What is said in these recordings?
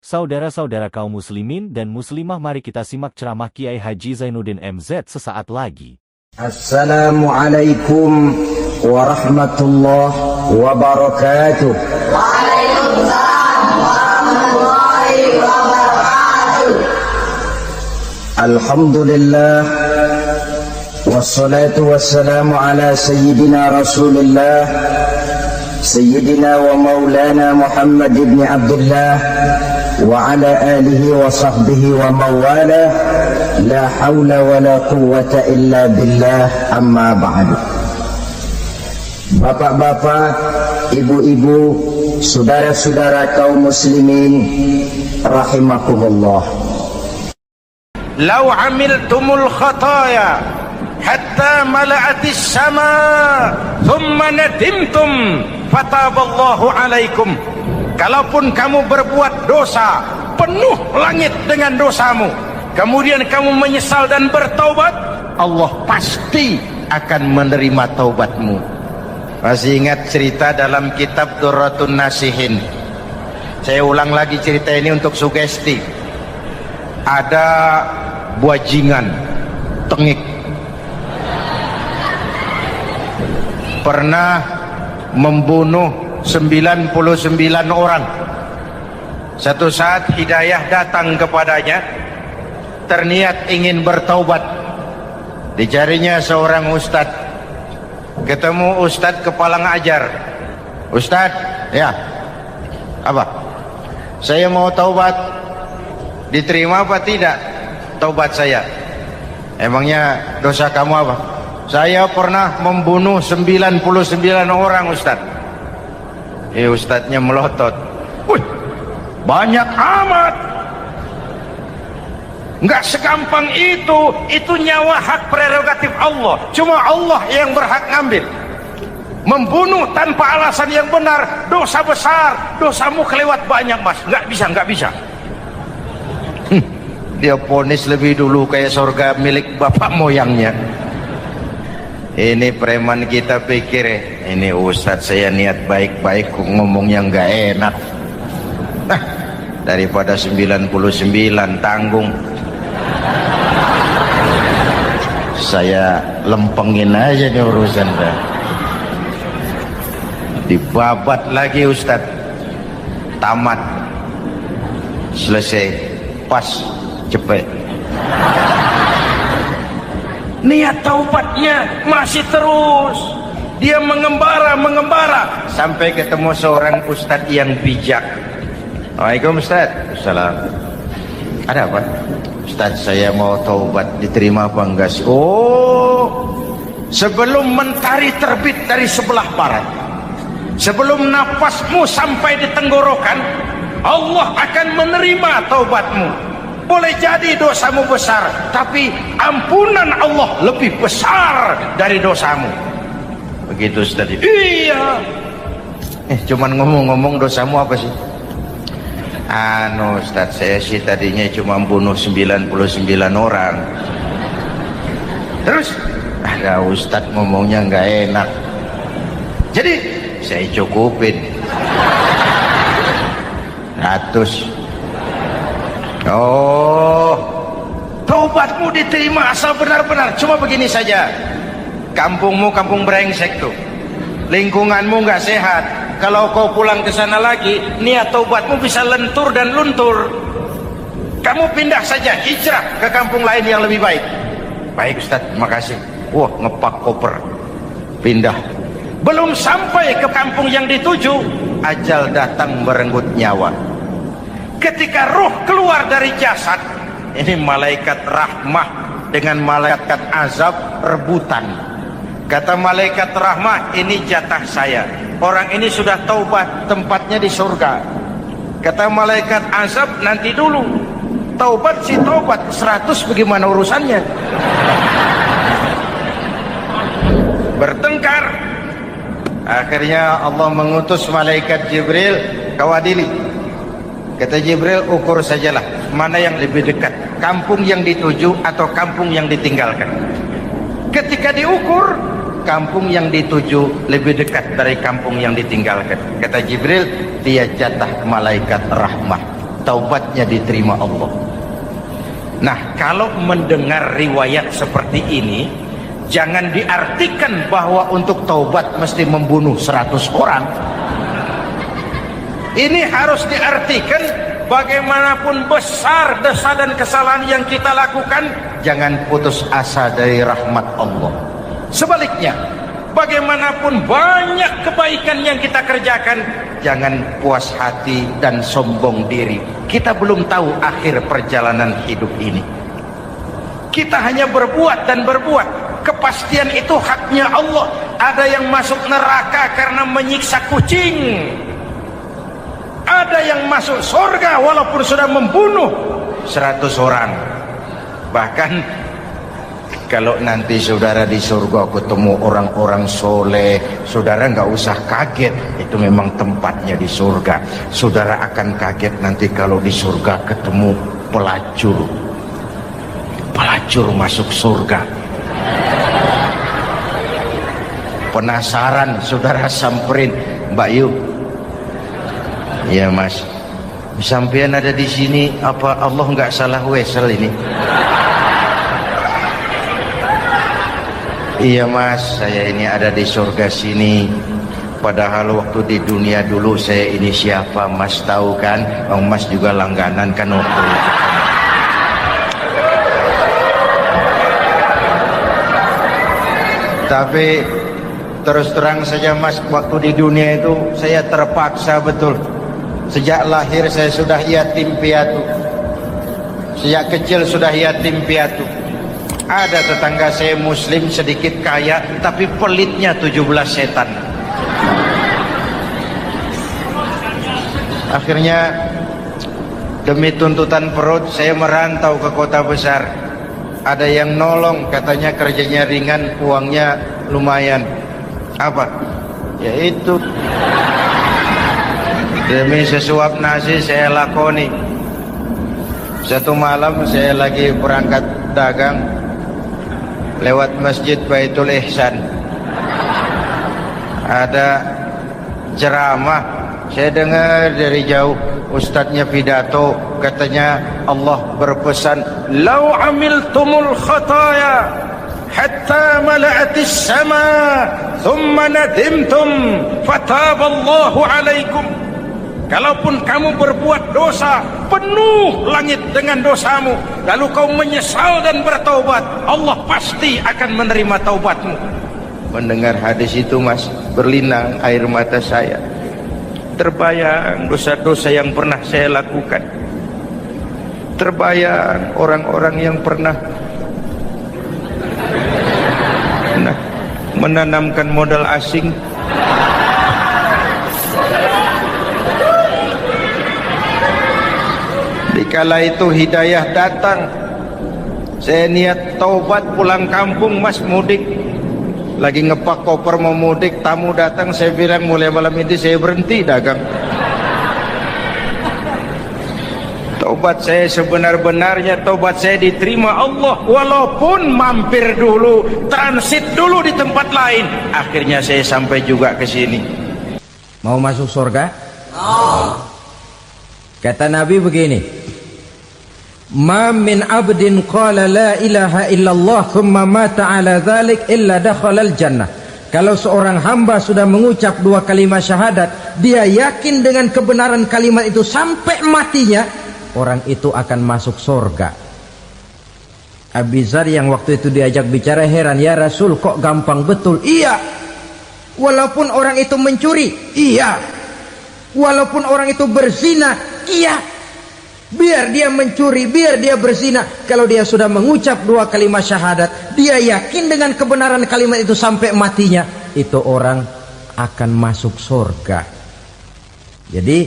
Saudara-saudara kaum muslimin dan muslimah, mari kita simak ceramah Kiai Haji Zainuddin MZ sesaat lagi. Assalamualaikum warahmatullahi wabarakatuh. Waalaikumsalam warahmatullahi wabarakatuh. Alhamdulillah wassalatu wassalamu ala sayyidina Rasulillah Sayyidina wa maulana Muhammad ibn Abdullah wa ala alihi wa sahbihi wa mawala, la hawla wa la quwwata illa billah, amma ba'du. Bapak-bapak, ibu-ibu, saudara-saudara kaum muslimin rahimakumullah. Lau amiltumul khataya hatta mala'atis sama thumma nadimtum fataballahu alaikum. Kalaupun kamu berbuat dosa, penuh langit dengan dosamu, kemudian kamu menyesal dan bertaubat, Allah pasti akan menerima taubatmu. Masih ingat cerita dalam kitab Durratun Nasihin? Saya ulang lagi cerita ini untuk sugesti. Ada buajingan tengik pernah membunuh 99 orang. Satu saat hidayah datang kepadanya, terniat ingin bertaubat. Dicarinya seorang ustadz, ketemu ustadz kepala ngajar. Ustadz, ya, apa? Saya mau taubat, diterima apa tidak taubat saya? Emangnya dosa kamu apa? Saya pernah membunuh 99 orang, Ustadz. Ustadznya melotot. Wih, banyak amat. Enggak segampang itu nyawa hak prerogatif Allah. Cuma Allah yang berhak ngambil. Membunuh tanpa alasan yang benar, dosa besar. Dosamu kelewat banyak, Mas. Enggak bisa. Dia ponis lebih dulu kayak surga milik bapak moyangnya. Ini preman kita pikir ini ustadz saya niat baik-baik ngomongnya nggak enak. Nah, daripada 99 tanggung, saya lempengin aja nih urusan dah. Dibabat lagi ustadz, tamat, selesai, pas, cepet. Niat taubatnya masih terus. Dia mengembara sampai ketemu seorang ustadz yang bijak. Waalaikumsalam Ustadz. Salam. Ada apa? Ustadz, saya mau taubat, diterima apa enggak sih? Oh, sebelum mentari terbit dari sebelah barat, sebelum napasmu sampai di tenggorokan, Allah akan menerima taubatmu. Boleh jadi dosamu besar, tapi ampunan Allah lebih besar dari dosamu. Begitu Ustaz. Iya. Cuman ngomong-ngomong dosamu apa sih? Ustaz, saya sih tadinya cuma bunuh 99 orang. Terus ada Ustaz ngomongnya nggak enak. Jadi saya cukupin 100. Oh, taubatmu diterima asal benar-benar. Cuma begini saja, kampungmu kampung brengsek tuh, lingkunganmu nggak sehat. Kalau kau pulang ke sana lagi, niat taubatmu bisa lentur dan luntur. Kamu pindah saja, hijrah ke kampung lain yang lebih baik. Baik Ustaz, terima kasih. Wah, ngepak koper, pindah. Belum sampai ke kampung yang dituju, ajal datang merenggut nyawa. Ketika ruh keluar dari jasad, ini malaikat rahmah dengan malaikat azab rebutan. Kata malaikat rahmah, ini jatah saya. Orang ini sudah taubat, tempatnya di surga. Kata malaikat azab, nanti dulu. Taubat si taubat, 100 bagaimana urusannya? Bertengkar. Akhirnya Allah mengutus malaikat Jibril, kau adili. Kata Jibril, ukur sajalah mana yang lebih dekat, kampung yang dituju atau kampung yang ditinggalkan. Ketika diukur, kampung yang dituju lebih dekat dari kampung yang ditinggalkan. Kata Jibril, dia jatah malaikat rahmah. taubatnya diterima Allah. Nah, kalau mendengar riwayat seperti ini, jangan diartikan bahwa untuk taubat mesti membunuh 100 orang. Ini harus diartikan bagaimanapun besar dosa dan kesalahan yang kita lakukan, jangan putus asa dari rahmat Allah. Sebaliknya, bagaimanapun banyak kebaikan yang kita kerjakan, jangan puas hati dan sombong diri. Kita belum tahu akhir perjalanan hidup ini. Kita hanya berbuat dan berbuat. Kepastian itu haknya Allah. Ada yang masuk neraka karena menyiksa kucing. Ada yang masuk surga walaupun sudah membunuh 100 orang. Bahkan kalau nanti saudara di surga ketemu orang-orang soleh, saudara nggak usah kaget, itu memang tempatnya di surga. Saudara akan kaget nanti kalau di surga ketemu pelacur. Pelacur masuk surga. Penasaran, saudara samperin, Mbak Yu. Ya Mas, sampean ada di sini, apa Allah nggak salah wesel ini? Iya Mas, saya ini ada di surga sini. Padahal waktu di dunia dulu saya ini siapa Mas tahu kan? Mas juga langganan kan waktu itu. Tapi terus terang saja Mas, waktu di dunia itu saya terpaksa betul. Sejak lahir saya sudah yatim piatu. Sejak kecil sudah yatim piatu. Ada tetangga saya muslim sedikit kaya, tapi pelitnya 17 setan. Akhirnya demi tuntutan perut saya merantau ke kota besar. Ada yang nolong, katanya kerjanya ringan, uangnya lumayan. Apa? Yaitu demi sesuap nasi saya lakoni. Satu malam saya lagi berangkat dagang, lewat masjid Baitul Ihsan, ada ceramah. Saya dengar dari jauh, ustadznya pidato, katanya Allah berpesan, "Lau amiltumul khataya hatta mala'atis sama, thumma nadimtum, fataballahu alaikum." Kalaupun kamu berbuat dosa, penuh langit dengan dosamu, lalu kau menyesal dan bertaubat, Allah pasti akan menerima taubatmu. Mendengar hadis itu Mas, berlinang air mata saya. Terbayang dosa-dosa yang pernah saya lakukan. Terbayang orang-orang yang pernah menanamkan modal asing. Dikala itu hidayah datang, saya niat taubat pulang kampung Mas, mudik. Lagi ngepak koper mau mudik, tamu datang, saya bilang mulai malam ini saya berhenti dagang. Taubat saya sebenar-benarnya, taubat saya diterima Allah, walaupun mampir dulu, transit dulu di tempat lain. Akhirnya saya sampai juga ke sini. Mau masuk surga? Kata Nabi begini, "Ma min abdin qala la ilaha illallah thumma mata ala dhalik illa dakhalal jannah." Kalau seorang hamba sudah mengucap 2 kalimat syahadat, dia yakin dengan kebenaran kalimat itu sampai matinya, orang itu akan masuk surga. Abi Dzar yang waktu itu diajak bicara heran, "Ya Rasul, kok gampang betul?" Iya. Walaupun orang itu mencuri, iya. Walaupun orang itu berzina, iya. Biar dia mencuri, biar dia berzina, kalau dia sudah mengucap 2 kalimat syahadat, dia yakin dengan kebenaran kalimat itu sampai matinya, itu orang akan masuk surga. Jadi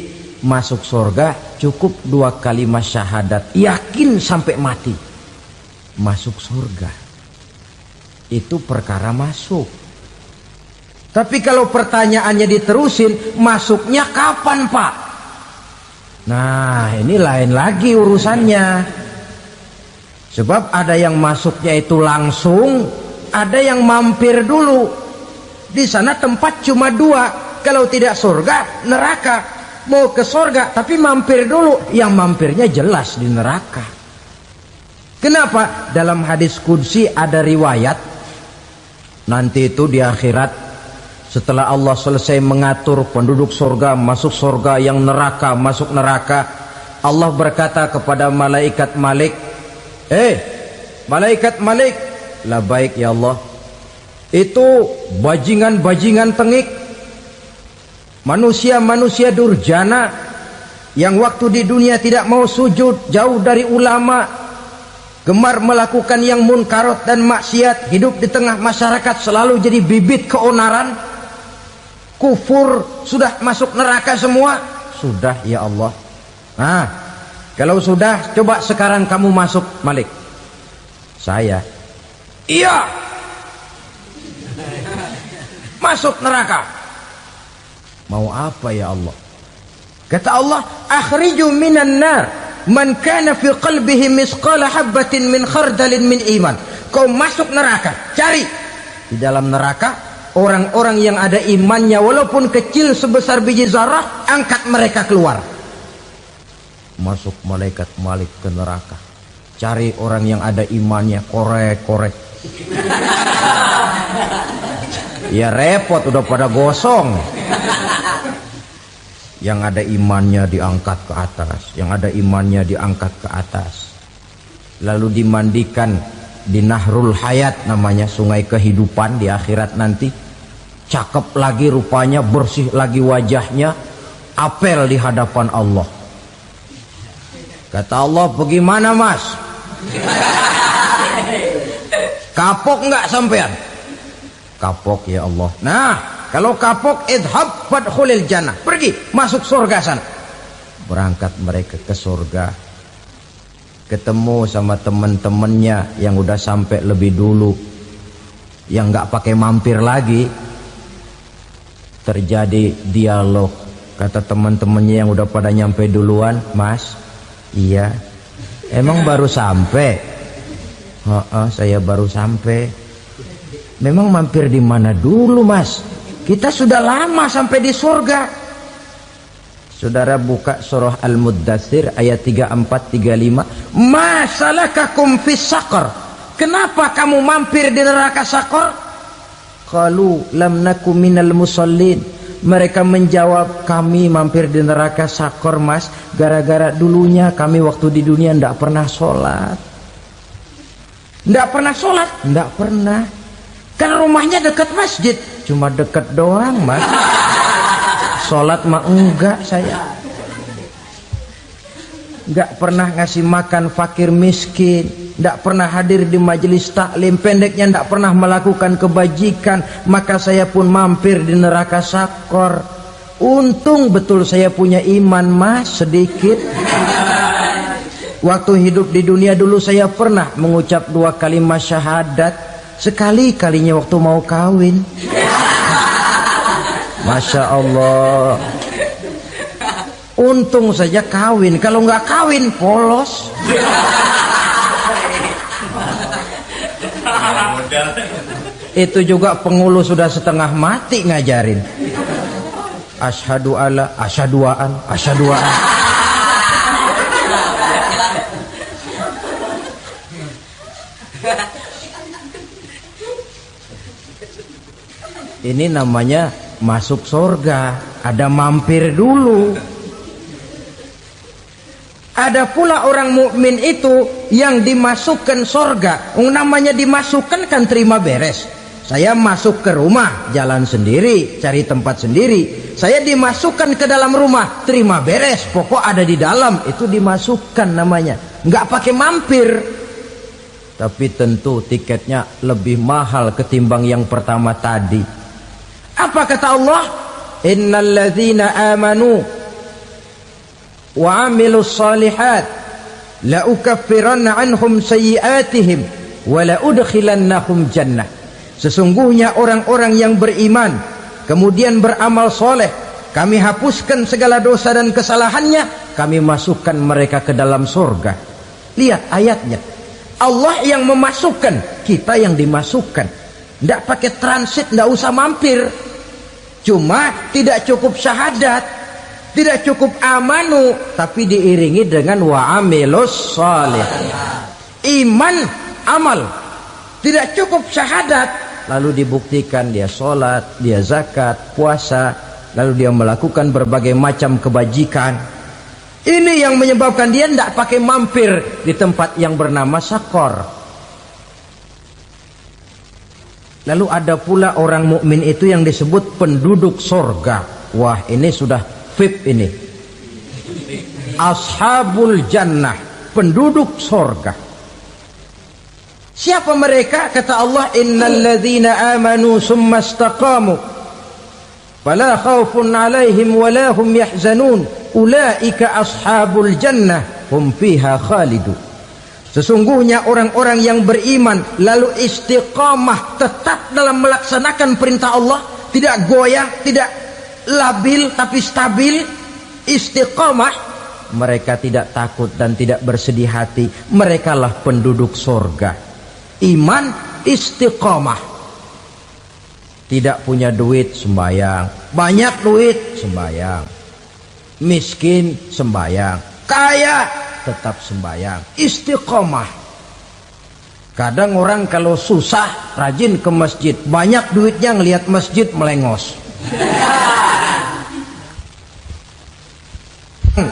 masuk surga cukup 2 kalimat syahadat, yakin sampai mati, masuk surga. Itu perkara masuk. Tapi kalau pertanyaannya diterusin, masuknya kapan Pak? Nah, ini lain lagi urusannya. Sebab ada yang masuknya itu langsung, ada yang mampir dulu. Di sana tempat cuma 2, kalau tidak surga, neraka. mau ke surga, tapi mampir dulu. Yang mampirnya jelas di neraka. Kenapa? Dalam hadis qudsi ada riwayat, nanti itu di akhirat, setelah Allah selesai mengatur penduduk surga masuk surga, yang neraka masuk neraka, Allah berkata kepada malaikat Malik, malaikat Malik, labaik ya Allah, itu bajingan-bajingan tengik, manusia-manusia durjana yang waktu di dunia tidak mau sujud, jauh dari ulama, gemar melakukan yang munkarat dan maksiat, hidup di tengah masyarakat selalu jadi bibit keonaran, kufur, sudah masuk neraka semua. Sudah ya Allah. Nah, kalau sudah, coba sekarang kamu masuk, Malik. Saya, iya, masuk neraka. Mau apa ya Allah? Kata Allah, akhriju minan nar man kana fi qalbihi misqala habatin min khardalin min iman. Kau masuk neraka, cari di dalam neraka orang-orang yang ada imannya walaupun kecil sebesar biji zarah, angkat mereka keluar. Masuk malaikat Malik ke neraka, cari orang yang ada imannya, korek-korek. Ya repot, udah pada gosong. Yang ada imannya diangkat ke atas, yang ada imannya diangkat ke atas, lalu dimandikan di Nahrul Hayat, namanya sungai kehidupan di akhirat nanti. Cakep lagi rupanya, bersih lagi wajahnya, apel di hadapan Allah. Kata Allah, bagaimana mas? Kapok nggak sampean? Kapok ya Allah. Nah, kalau kapok, idhab fadkhulil jannah, pergi masuk surga sana. Berangkat mereka ke surga, ketemu sama teman-temannya yang udah sampai lebih dulu, yang nggak pakai mampir lagi. Terjadi dialog. Kata teman-temannya yang udah pada nyampe duluan, mas, iya, emang baru sampai? Saya baru sampai. Memang mampir di mana dulu mas? Kita sudah lama sampai di surga. Saudara buka surah Al-Muddatsir ayat 34-35. Ma salakakum fis saqar? Kenapa kamu mampir di neraka Saqar? Qalu lam naku minal musallin. Mereka menjawab, kami mampir di neraka Saqar mas, gara-gara dulunya kami waktu di dunia tidak pernah sholat. Tidak pernah sholat? Tidak pernah. Kan rumahnya dekat masjid. Cuma dekat doang mas. Sholat mah enggak saya. Enggak pernah ngasih makan fakir miskin, enggak pernah hadir di majelis taklim, pendeknya enggak pernah melakukan kebajikan. Maka saya pun mampir di neraka Saqar. Untung betul saya punya iman mas, sedikit. Waktu hidup di dunia dulu saya pernah mengucap 2 kalimat syahadat. Sekali-kalinya waktu mau kawin. Masya Allah. Untung saja kawin, kalau nggak kawin polos. Itu juga pengulu sudah setengah mati ngajarin. Asyhadu alla, asyaduaan, asyaduaan. Ini namanya masuk surga, ada mampir dulu. Ada pula orang mukmin itu yang dimasukkan surga. Namanya dimasukkan kan terima beres. Saya masuk ke rumah, jalan sendiri, cari tempat sendiri. Saya dimasukkan ke dalam rumah, terima beres, pokok ada di dalam, itu dimasukkan namanya. Nggak pakai mampir. Tapi tentu tiketnya lebih mahal ketimbang yang pertama tadi. Apa kata Allah? Innal ladzina amanu wa amilus salihat la ukaffiranna anhum sayyi'atihim wa la udkhilannahum jannah. Sesungguhnya orang-orang yang beriman kemudian beramal soleh, kami hapuskan segala dosa dan kesalahannya, kami masukkan mereka ke dalam surga. Lihat ayatnya, Allah yang memasukkan, kita yang dimasukkan. Tidak pakai transit, tidak usah mampir. Cuma tidak cukup syahadat. Tidak cukup amanu, tapi diiringi dengan wa amilus shalih. Iman, amal. Tidak cukup syahadat, lalu dibuktikan dia sholat, dia zakat, puasa, lalu dia melakukan berbagai macam kebajikan. Ini yang menyebabkan dia tidak pakai mampir di tempat yang bernama sakor. Lalu ada pula orang mukmin itu yang disebut penduduk sorga. Wah, ini sudah VIP ini. Ashabul jannah, penduduk sorga. Siapa mereka? Kata Allah, innal ladzina amanu summa istaqamu fala khaufun alaihim wala hum yahzanun ulaika ashabul jannah hum fiha khalidun. Sesungguhnya orang-orang yang beriman lalu istiqamah, tetap dalam melaksanakan perintah Allah, tidak goyah, tidak labil tapi stabil, istiqamah, mereka tidak takut dan tidak bersedih hati. Merekalah penduduk sorga. Iman, istiqamah. Tidak punya duit, sembayang. Banyak duit, sembayang. Miskin, sembayang. Kaya, tetap sembayang. Istiqamah. Kadang orang kalau susah rajin ke masjid, banyak duitnya ngelihat masjid melengos.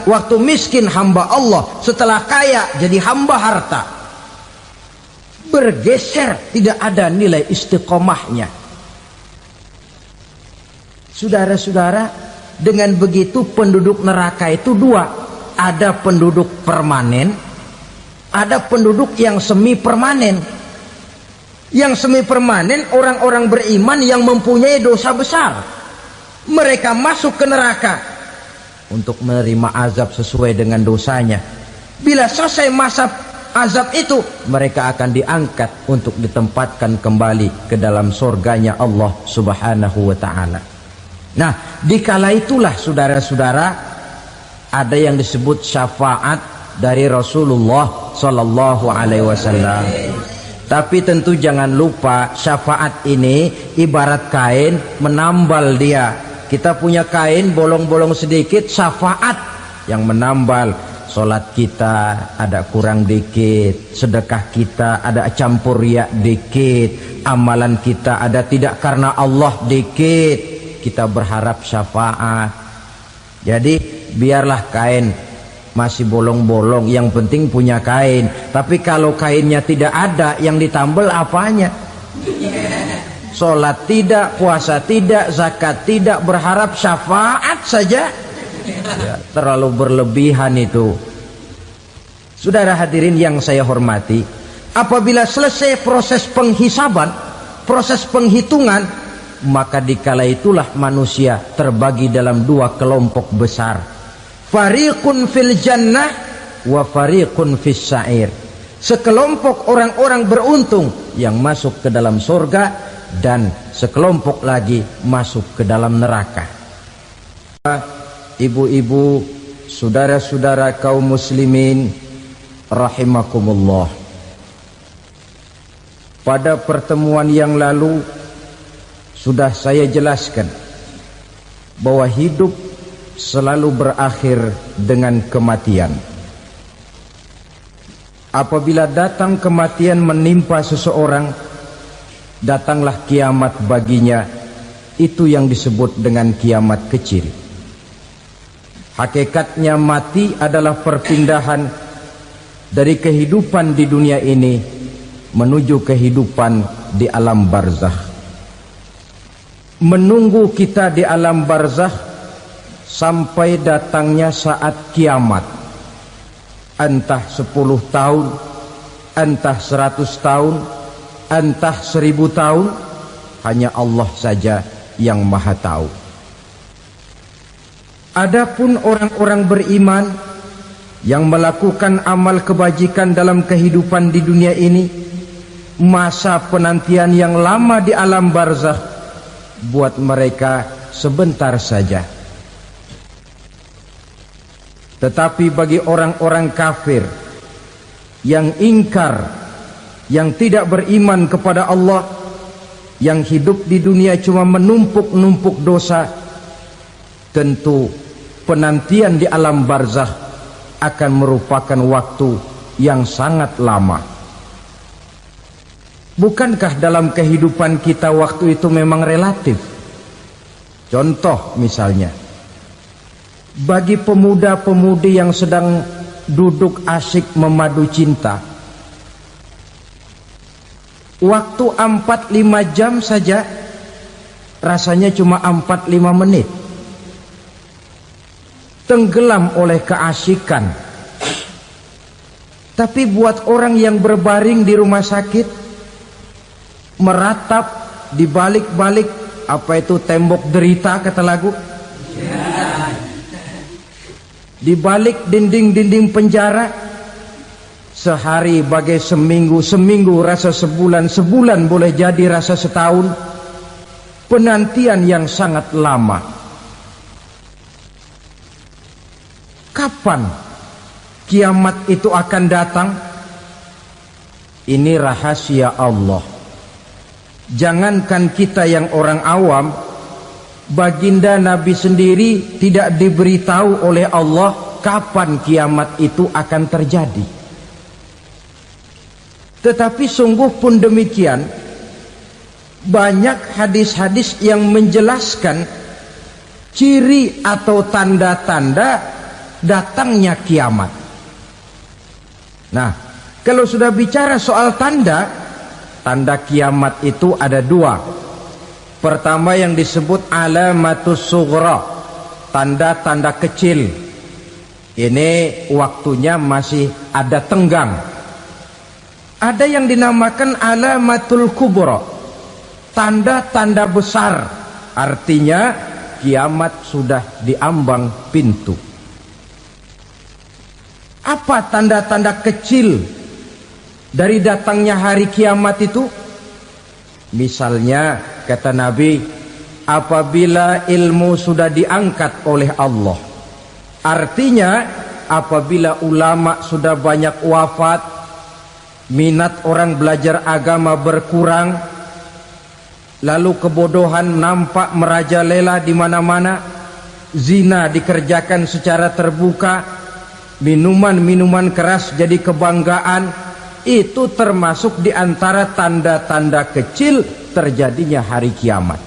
Waktu miskin hamba Allah, setelah kaya jadi hamba harta. Bergeser, tidak ada nilai istiqomahnya. Saudara-saudara, dengan begitu penduduk neraka itu dua. Ada penduduk permanen, ada penduduk yang semi permanen. Yang semi permanen orang-orang beriman yang mempunyai dosa besar. Mereka masuk ke neraka untuk menerima azab sesuai dengan dosanya. Bila selesai masa azab itu, mereka akan diangkat untuk ditempatkan kembali ke dalam surganya Allah Subhanahu wa ta'ala. Nah, dikala itulah saudara-saudara, ada yang disebut syafaat dari Rasulullah Sallallahu Alaihi Wasallam. Tapi tentu jangan lupa, syafaat ini ibarat kain menambal dia. Kita punya kain bolong-bolong sedikit, syafaat yang menambal. Solat kita ada kurang dikit, sedekah kita ada campur riak dikit, amalan kita ada tidak karena Allah dikit, kita berharap syafaat. Jadi biarlah kain masih bolong-bolong, yang penting punya kain. Tapi kalau kainnya tidak ada, yang ditambal apanya? Sholat tidak, puasa tidak, zakat tidak, berharap syafaat saja, ya, terlalu berlebihan itu. Saudara hadirin yang saya hormati, apabila selesai proses penghisaban, proses penghitungan, maka dikala itulah manusia terbagi dalam dua kelompok besar. Fariqun fil jannah wa fariqun fis sa'ir. Sekelompok orang-orang beruntung yang masuk ke dalam surga, dan sekelompok lagi masuk ke dalam neraka. Ibu-ibu, saudara-saudara kaum muslimin rahimakumullah. Pada pertemuan yang lalu sudah saya jelaskan bahwa hidup selalu berakhir dengan kematian. Apabila datang kematian menimpa seseorang, datanglah kiamat baginya. Itu yang disebut dengan kiamat kecil. Hakikatnya mati adalah perpindahan dari kehidupan di dunia ini menuju kehidupan di alam barzakh. Menunggu kita di alam barzakh sampai datangnya saat kiamat. Entah 10 tahun, entah 100 tahun, entah 1000 tahun, hanya Allah saja yang maha tahu. Adapun orang-orang beriman yang melakukan amal kebajikan dalam kehidupan di dunia ini, masa penantian yang lama di alam barzakh buat mereka sebentar saja. Tetapi bagi orang-orang kafir yang ingkar, yang tidak beriman kepada Allah, yang hidup di dunia cuma menumpuk-numpuk dosa, tentu penantian di alam barzakh akan merupakan waktu yang sangat lama. Bukankah dalam kehidupan kita waktu itu memang relatif? Contoh misalnya, bagi pemuda-pemudi yang sedang duduk asyik memadu cinta, waktu 4-5 jam saja rasanya cuma 4-5 menit. Tenggelam oleh keasyikan. Tapi buat orang yang berbaring di rumah sakit, meratap di balik-balik apa itu tembok derita kata lagu, di balik dinding-dinding penjara, sehari bagai seminggu, seminggu rasa sebulan, sebulan boleh jadi rasa setahun. Penantian yang sangat lama. Kapan kiamat itu akan datang? Ini rahasia Allah. Jangankan kita yang orang awam, baginda Nabi sendiri tidak diberitahu oleh Allah kapan kiamat itu akan terjadi. Tetapi sungguh pun demikian, banyak hadis-hadis yang menjelaskan ciri atau tanda-tanda datangnya kiamat. Nah, kalau sudah bicara soal tanda, tanda kiamat itu ada dua. Pertama yang disebut alamatus sughra, tanda-tanda kecil. Ini waktunya masih ada tenggang. Ada yang dinamakan alamatul kubra, tanda-tanda besar, artinya kiamat sudah diambang pintu. Apa tanda-tanda kecil dari datangnya hari kiamat itu? Misalnya kata Nabi, apabila ilmu sudah diangkat oleh Allah, artinya apabila ulama sudah banyak wafat, minat orang belajar agama berkurang, lalu kebodohan nampak merajalela di mana-mana, zina dikerjakan secara terbuka, minuman-minuman keras jadi kebanggaan, itu termasuk di antara tanda-tanda kecil terjadinya hari kiamat.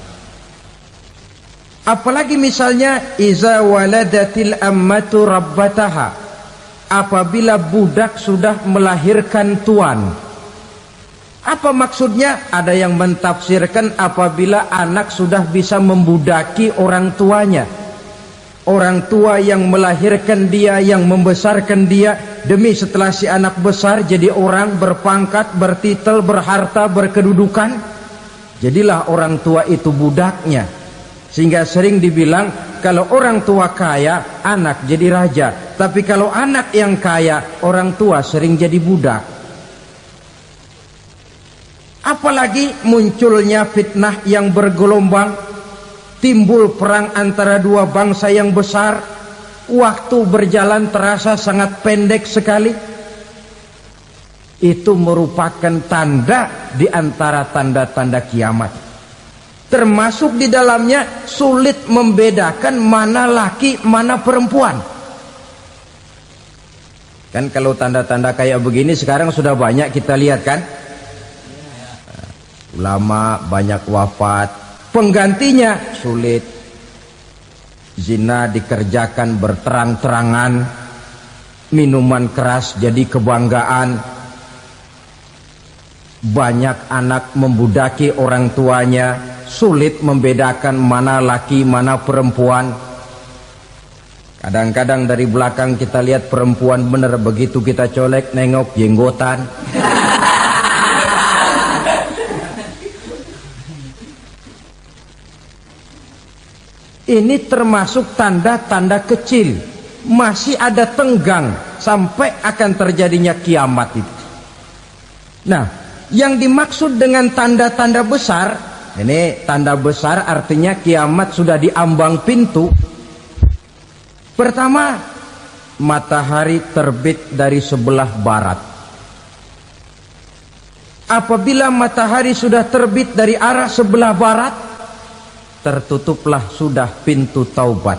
Apalagi misalnya iza waladatil ammatu rabbataha, apabila budak sudah melahirkan tuan. Apa maksudnya? Ada yang mentafsirkan apabila anak sudah bisa membudaki orang tuanya. Orang tua yang melahirkan dia, yang membesarkan dia, demi setelah si anak besar jadi orang berpangkat, bertitel, berharta, berkedudukan, jadilah orang tua itu budaknya. Sehingga sering dibilang kalau orang tua kaya, anak jadi raja. Tapi kalau anak yang kaya, orang tua sering jadi budak. Apalagi munculnya fitnah yang bergelombang, timbul perang antara dua bangsa yang besar, waktu berjalan terasa sangat pendek sekali. Itu merupakan tanda di antara tanda-tanda kiamat. Termasuk di dalamnya sulit membedakan mana laki, mana perempuan. Kan kalau tanda-tanda kayak begini sekarang sudah banyak kita lihat kan. Ulama banyak wafat, penggantinya sulit. Zina dikerjakan berterang-terangan, minuman keras jadi kebanggaan, banyak anak membudaki orang tuanya, sulit membedakan mana laki mana perempuan. Kadang-kadang dari belakang kita lihat perempuan bener, begitu kita colek nengok jenggotan. Ini termasuk tanda-tanda kecil, masih ada tenggang sampai akan terjadinya kiamat itu. Nah, yang dimaksud dengan tanda-tanda besar, ini tanda besar artinya kiamat sudah diambang pintu. Pertama, matahari terbit dari sebelah barat. Apabila matahari sudah terbit dari arah sebelah barat, tertutuplah sudah pintu taubat.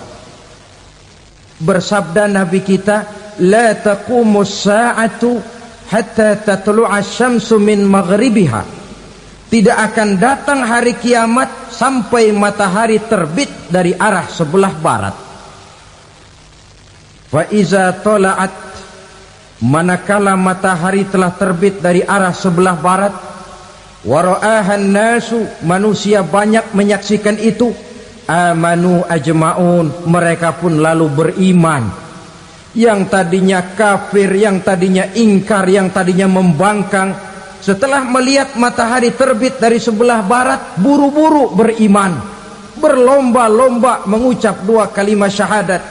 Bersabda Nabi kita, la taqumus sa'atu hatta tatlu'a syamsu min maghribiha. Tidak akan datang hari kiamat sampai matahari terbit dari arah sebelah barat. Fa iza tala'at, manakala matahari telah terbit dari arah sebelah barat, wa ra'ahan nasu, manusia banyak menyaksikan itu, amanu ajma'un, mereka pun lalu beriman. Yang tadinya kafir, yang tadinya ingkar, yang tadinya membangkang, setelah melihat matahari terbit dari sebelah barat, buru-buru beriman, berlomba-lomba mengucap 2 kalimat syahadat.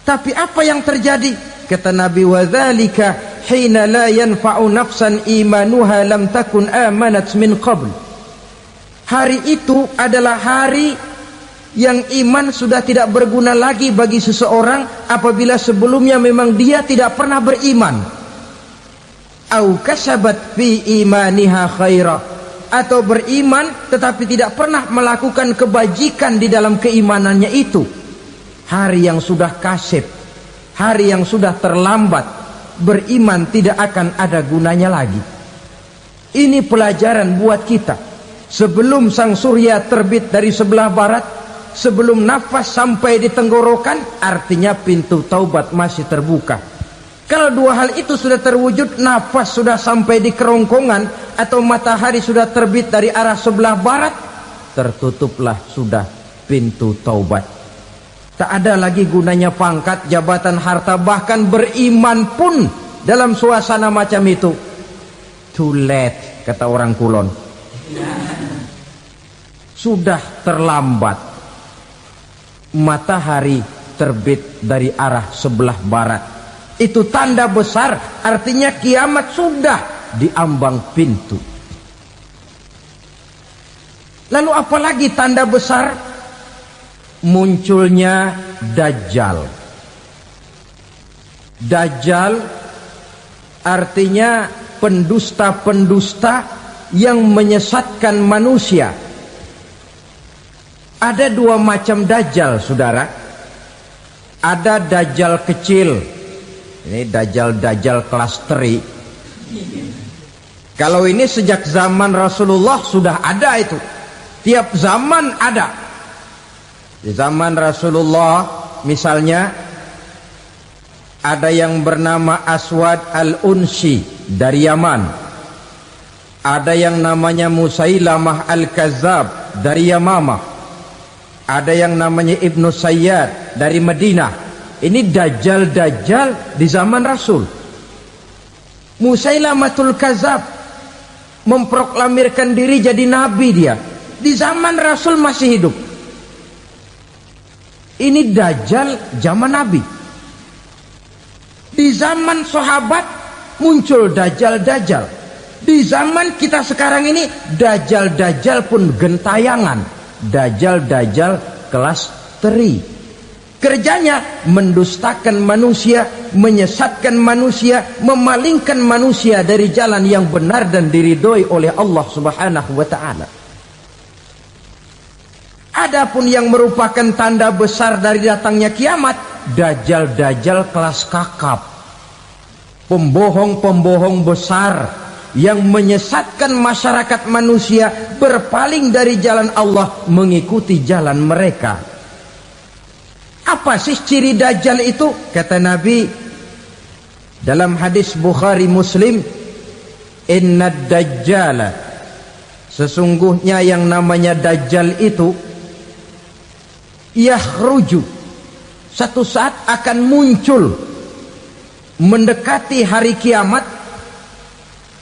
Tapi apa yang terjadi? Kata Nabi, wa dzalika hina la yanfa'u nafsan imanuha lam takun amanat min qabl. Hari itu adalah hari yang iman sudah tidak berguna lagi bagi seseorang apabila sebelumnya memang dia tidak pernah beriman. Au kasabat fi imaniha khaira, atau beriman tetapi tidak pernah melakukan kebajikan di dalam keimanannya itu. Hari yang sudah kasib, hari yang sudah terlambat, beriman tidak akan ada gunanya lagi. Ini pelajaran buat kita. Sebelum sang surya terbit dari sebelah barat, sebelum nafas sampai di tenggorokan, artinya pintu taubat masih terbuka. Kalau 2 hal itu sudah terwujud, nafas sudah sampai di kerongkongan, atau matahari sudah terbit dari arah sebelah barat, tertutuplah sudah pintu taubat. Tak ada lagi gunanya pangkat, jabatan, harta, bahkan beriman pun dalam suasana macam itu. Too late, kata orang Kulon. Sudah terlambat. Matahari terbit dari arah sebelah barat. Itu tanda besar, artinya kiamat sudah di ambang pintu. Lalu apalagi tanda besar? Munculnya Dajjal. Dajjal artinya pendusta-pendusta yang menyesatkan manusia. Ada 2 macam Dajjal, saudara. Ada Dajjal kecil. Ini Dajjal kelas 3. Kalau ini sejak zaman Rasulullah sudah ada itu. Tiap zaman ada. Di zaman Rasulullah misalnya ada yang bernama Aswad al-Unsi dari Yaman. Ada yang namanya Musailamah al-Kazzab dari Yamamah. Ada yang namanya Ibnu Sayyad dari Madinah. Ini Dajjal di zaman Rasul. Musailamatul Kazzab memproklamirkan diri jadi nabi dia. Di zaman Rasul masih hidup. Ini Dajjal zaman Nabi. Di zaman sahabat muncul Dajjal. Di zaman kita sekarang ini Dajjal pun gentayangan. Dajjal kelas 3. Kerjanya mendustakan manusia, menyesatkan manusia, memalingkan manusia dari jalan yang benar dan diridhoi oleh Allah Subhanahu wa taala. Adapun yang merupakan tanda besar dari datangnya kiamat, Dajjal kelas kakap. Pembohong-pembohong besar yang menyesatkan masyarakat manusia berpaling dari jalan Allah mengikuti jalan mereka. Apa sih ciri Dajjal itu? Kata Nabi dalam hadis Bukhari Muslim, Innad Dajjala, sesungguhnya yang namanya Dajjal itu yakhruju, satu saat akan muncul mendekati hari kiamat.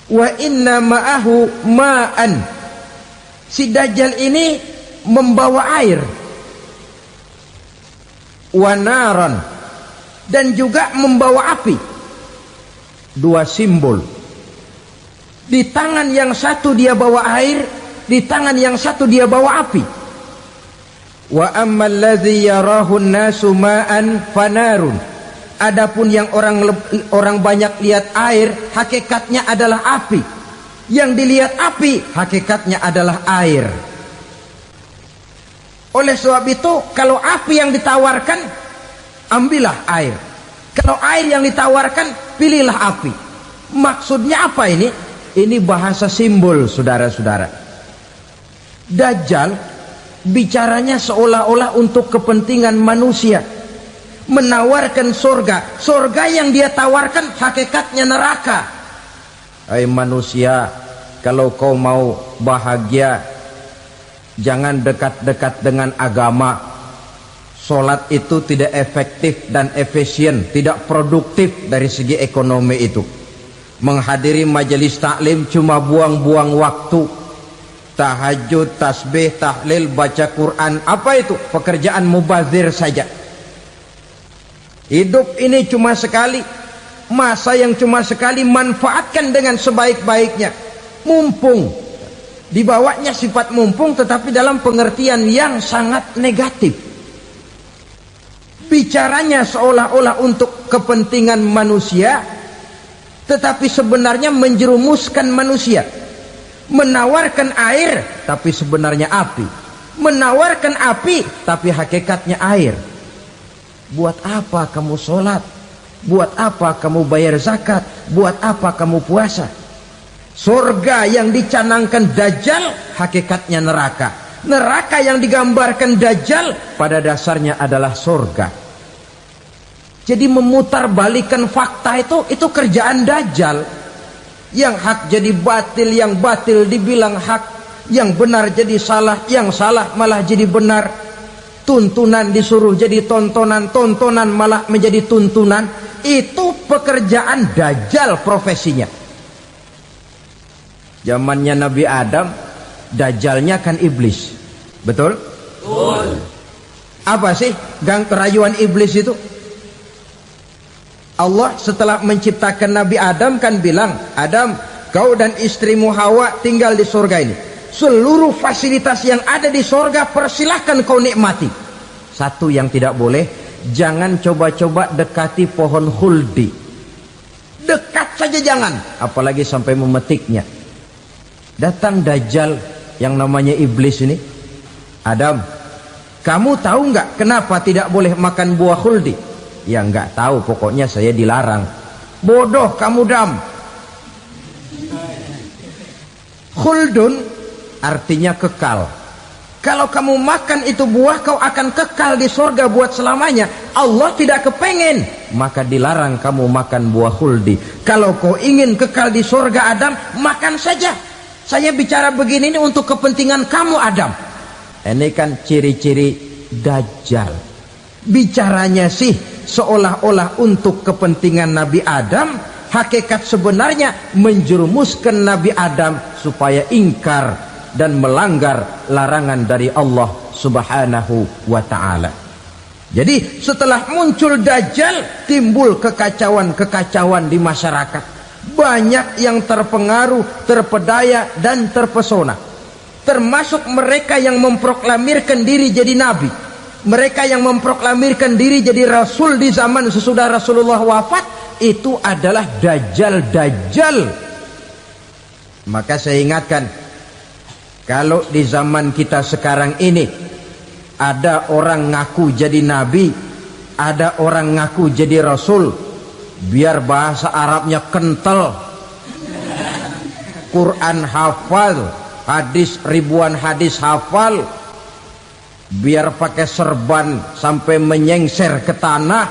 Wa inna ma'ahu ma'an, si Dajjal ini membawa air. Wa naran, dan juga membawa api. 2 simbol. Di tangan yang satu dia bawa air, di tangan yang satu dia bawa api. Wa ammal ladzi yarahu an-nasu ma'an fanarun, adapun yang orang banyak lihat air, hakikatnya adalah api. Yang dilihat api, hakikatnya adalah air. Oleh sebab itu, kalau api yang ditawarkan, ambillah air. Kalau air yang ditawarkan, pilihlah api. Maksudnya apa ini? Ini bahasa simbol, saudara-saudara. Dajjal bicaranya seolah-olah untuk kepentingan manusia, menawarkan surga. Surga yang dia tawarkan hakikatnya neraka. Hai manusia, kalau kau mau bahagia, jangan dekat-dekat dengan agama. Sholat itu tidak efektif dan efisien, tidak produktif dari segi ekonomi itu. Menghadiri majelis taklim cuma buang-buang waktu. Tahajud, tasbih, tahlil, baca Quran, apa itu? Pekerjaan mubazir saja. Hidup ini cuma sekali, masa yang cuma sekali, manfaatkan dengan sebaik-baiknya. Mumpung, dibawanya sifat mumpung tetapi dalam pengertian yang sangat negatif. Bicaranya seolah-olah untuk kepentingan manusia, tetapi sebenarnya menjerumuskan manusia. Menawarkan air, tapi sebenarnya api. Menawarkan api, tapi hakikatnya air. Buat apa kamu sholat? Buat apa kamu bayar zakat? Buat apa kamu puasa? Surga yang dicanangkan Dajjal, hakikatnya neraka. Neraka yang digambarkan Dajjal pada dasarnya adalah surga. Jadi memutarbalikkan fakta itu kerjaan Dajjal. Yang hak jadi batil, yang batil dibilang hak, yang benar jadi salah, yang salah malah jadi benar. Tuntunan disuruh jadi tontonan, tontonan malah menjadi tuntunan. Itu pekerjaan Dajjal profesinya. Zamannya Nabi Adam, Dajjalnya kan iblis. Betul? Betul. Apa sih gang kerayuan iblis itu? Allah setelah menciptakan Nabi Adam kan bilang, Adam, kau dan istrimu Hawa tinggal di surga ini. Seluruh fasilitas yang ada di surga persilahkan kau nikmati. Satu yang tidak boleh, jangan coba-coba dekati pohon khuldi. Dekat saja jangan, apalagi sampai memetiknya. Datang Dajjal yang namanya iblis ini. Adam, kamu tahu nggak kenapa tidak boleh makan buah khuldi? Ya nggak tahu, pokoknya saya dilarang. Bodoh kamu Dam. Khuldun artinya kekal. Kalau kamu makan itu buah, kau akan kekal di surga buat selamanya. Allah tidak kepengen, maka dilarang kamu makan buah khuldi. Kalau kau ingin kekal di surga Adam, makan saja. Saya bicara begini ini untuk kepentingan kamu Adam. Ini kan ciri-ciri Dajjal. Bicaranya sih seolah-olah untuk kepentingan Nabi Adam, hakikat sebenarnya menjerumuskan Nabi Adam supaya ingkar dan melanggar larangan dari Allah Subhanahu wa ta'ala. Jadi setelah muncul Dajjal, timbul kekacauan-kekacauan di masyarakat. Banyak yang terpengaruh, terpedaya dan terpesona. Termasuk mereka yang memproklamirkan diri jadi nabi. Mereka yang memproklamirkan diri jadi rasul di zaman sesudah Rasulullah wafat, itu adalah Dajjal-Dajjal. Maka saya ingatkan, kalau di zaman kita sekarang ini ada orang ngaku jadi nabi, ada orang ngaku jadi rasul, biar bahasa Arabnya kental, Quran hafal, hadis ribuan hadis hafal, biar pakai serban sampai menyengser ke tanah,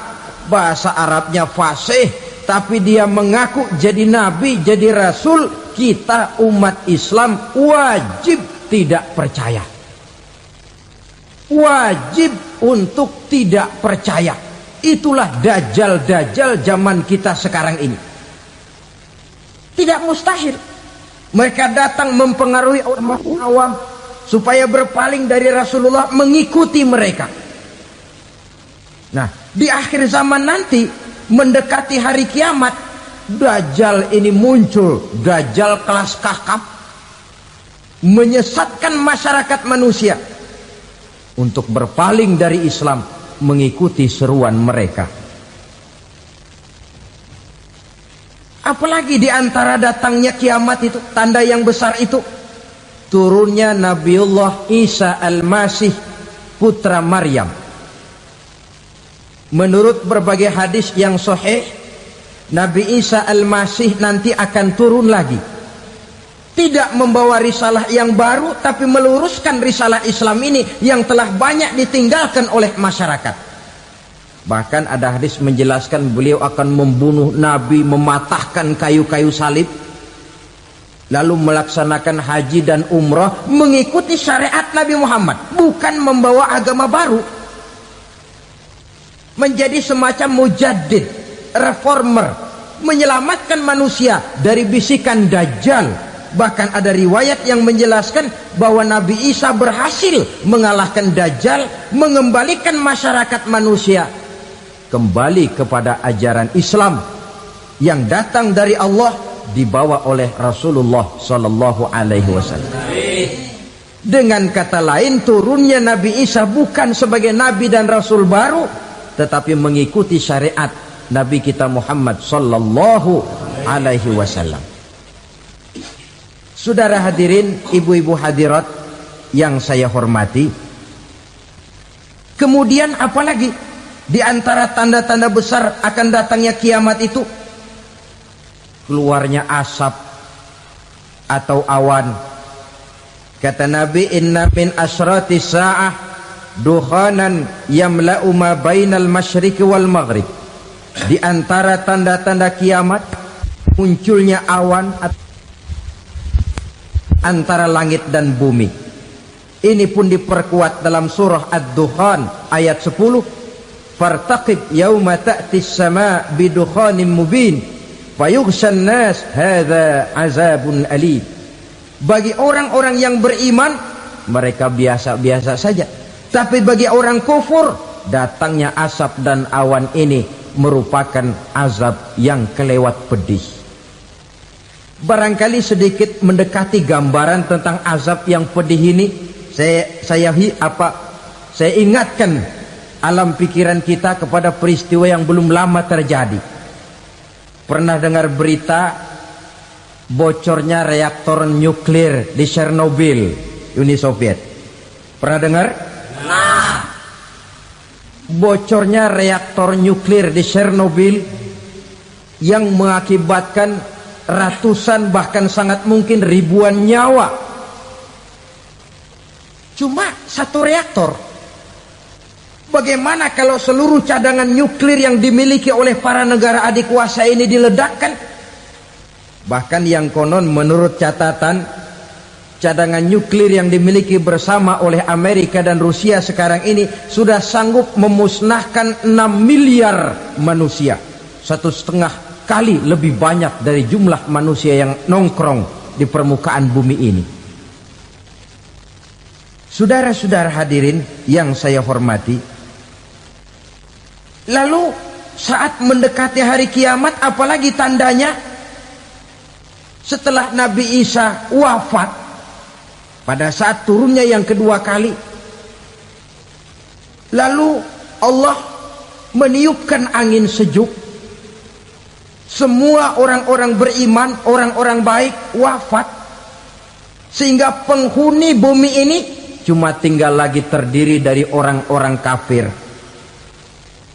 bahasa Arabnya fasih, tapi dia mengaku jadi nabi, jadi rasul, kita umat Islam wajib tidak percaya. Wajib untuk tidak percaya. Itulah Dajjal-Dajjal zaman kita sekarang ini. Tidak mustahil mereka datang mempengaruhi orang awam supaya berpaling dari Rasulullah, mengikuti mereka. Nah, di akhir zaman nanti, mendekati hari kiamat, Dajjal ini muncul. Dajjal kelas kakap, menyesatkan masyarakat manusia untuk berpaling dari Islam, mengikuti seruan mereka. Apalagi di antara datangnya kiamat itu, tanda yang besar itu, turunnya Nabiullah Isa Al-Masih, putra Maryam. menurut berbagai hadis yang sahih, Nabi Isa Al-Masih nanti akan turun lagi, tidak membawa risalah yang baru, tapi meluruskan risalah Islam ini yang telah banyak ditinggalkan oleh masyarakat. Bahkan ada hadis menjelaskan beliau akan membunuh Nabi, mematahkan kayu-kayu salib, lalu melaksanakan haji dan umrah mengikuti syariat Nabi Muhammad, bukan membawa agama baru. Menjadi semacam mujaddid, reformer, menyelamatkan manusia dari bisikan Dajjal. Bahkan ada riwayat yang menjelaskan bahwa Nabi Isa berhasil mengalahkan Dajjal, mengembalikan masyarakat manusia kembali kepada ajaran Islam yang datang dari Allah, dibawa oleh Rasulullah Sallallahu Alaihi Wasallam. Dengan kata lain, turunnya Nabi Isa bukan sebagai Nabi dan Rasul baru, tetapi mengikuti syariat Nabi kita Muhammad Sallallahu Alaihi Wasallam. Saudara hadirin, ibu-ibu hadirat yang saya hormati, kemudian apalagi di antara tanda-tanda besar akan datangnya kiamat itu? Keluarnya asap atau awan. Kata Nabi, inna min asyrati sa'ah dukhanan yamla'u ma bainal masyriqi wal maghrib. Di antara tanda-tanda kiamat munculnya awan antara langit dan bumi. Ini pun diperkuat dalam surah Ad-Dukhan ayat 10. Fartaqib yauma ta'ti as-sama' bidukhanin mubin fayughshan nas hadza azabun alim. Bagi orang-orang yang beriman, mereka biasa-biasa saja, tapi bagi orang kufur, datangnya asap dan awan ini merupakan azab yang kelewat pedih. Barangkali sedikit mendekati gambaran tentang azab yang pedih ini, saya ingatkan alam pikiran kita kepada peristiwa yang belum lama terjadi. Pernah dengar berita bocornya reaktor nuklir di Chernobyl, Uni Soviet? Pernah dengar? Nah, bocornya reaktor nuklir di Chernobyl yang mengakibatkan ratusan bahkan sangat mungkin ribuan nyawa. Cuma satu reaktor. Bagaimana kalau seluruh cadangan nuklir yang dimiliki oleh para negara adik kuasa ini diledakkan? Bahkan yang konon menurut catatan, cadangan nuklir yang dimiliki bersama oleh Amerika dan Rusia sekarang ini sudah sanggup memusnahkan 6 miliar manusia, 1,5 kali lebih banyak dari jumlah manusia yang nongkrong di permukaan bumi ini. Saudara-saudara hadirin yang saya hormati, lalu saat mendekati hari kiamat, apalagi tandanya? Setelah Nabi Isa wafat, pada saat turunnya yang kedua kali, lalu Allah meniupkan angin sejuk. Semua orang-orang beriman, orang-orang baik wafat, sehingga penghuni bumi ini cuma tinggal lagi terdiri dari orang-orang kafir.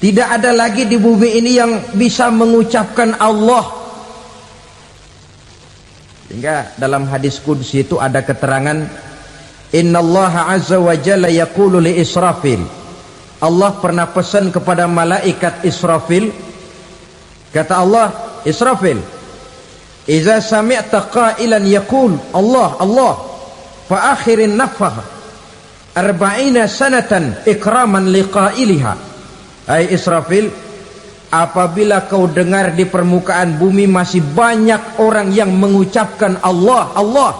Tidak ada lagi di bumi ini yang bisa mengucapkan Allah. Sehingga dalam hadis qudsi itu ada keterangan, innallaha azza wa jalla yaqulu li Israfil. Allah pernah pesan kepada malaikat Israfil, kata Allah, Israfil, idza sami'ta qailan yaqul Allah Allah fa akhirin nafakh 40 sanatan ikraman liqailiha. Hai Israfil, apabila kau dengar di permukaan bumi masih banyak orang yang mengucapkan Allah Allah,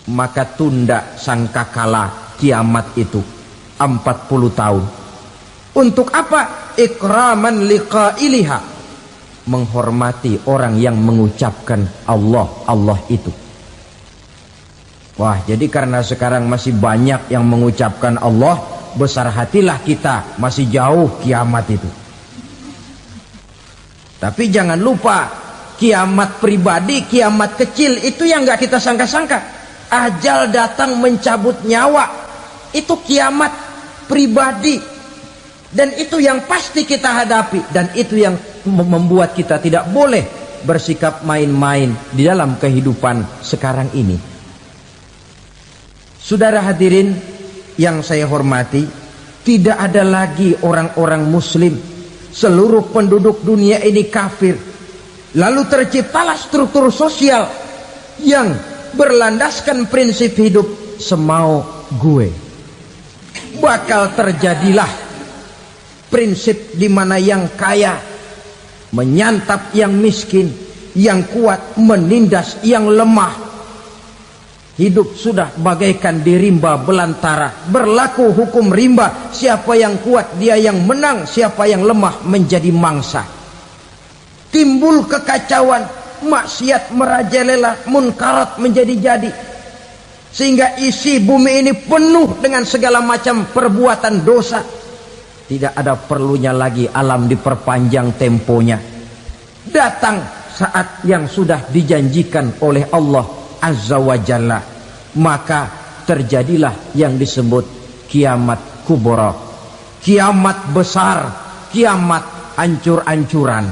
maka tunda sangkakala kiamat itu 40 tahun. Untuk apa? Ikraman liqailiha, menghormati orang yang mengucapkan Allah Allah itu. Wah, jadi karena sekarang masih banyak yang mengucapkan Allah, besar hatilah kita, masih jauh kiamat itu. Tapi jangan lupa, kiamat pribadi, kiamat kecil itu yang gak kita sangka-sangka. Ajal datang mencabut nyawa, itu kiamat pribadi. Dan itu yang pasti kita hadapi, dan itu yang membuat kita tidak boleh bersikap main-main di dalam kehidupan sekarang ini. Saudara hadirin yang saya hormati, tidak ada lagi orang-orang muslim. Seluruh penduduk dunia ini kafir. Lalu terciptalah struktur sosial yang berlandaskan prinsip hidup semau gue. Bakal terjadilah prinsip di mana yang kaya menyantap yang miskin, yang kuat menindas yang lemah. Hidup sudah bagaikan di rimba belantara, berlaku hukum rimba. Siapa yang kuat dia yang menang, siapa yang lemah menjadi mangsa. Timbul kekacauan, maksiat merajalela, munkarat menjadi-jadi, sehingga isi bumi ini penuh dengan segala macam perbuatan dosa. Tidak ada perlunya lagi alam diperpanjang temponya. Datang saat yang sudah dijanjikan oleh Allah Azza wa Jalla, maka terjadilah yang disebut kiamat kubra, kiamat besar, kiamat ancur-ancuran.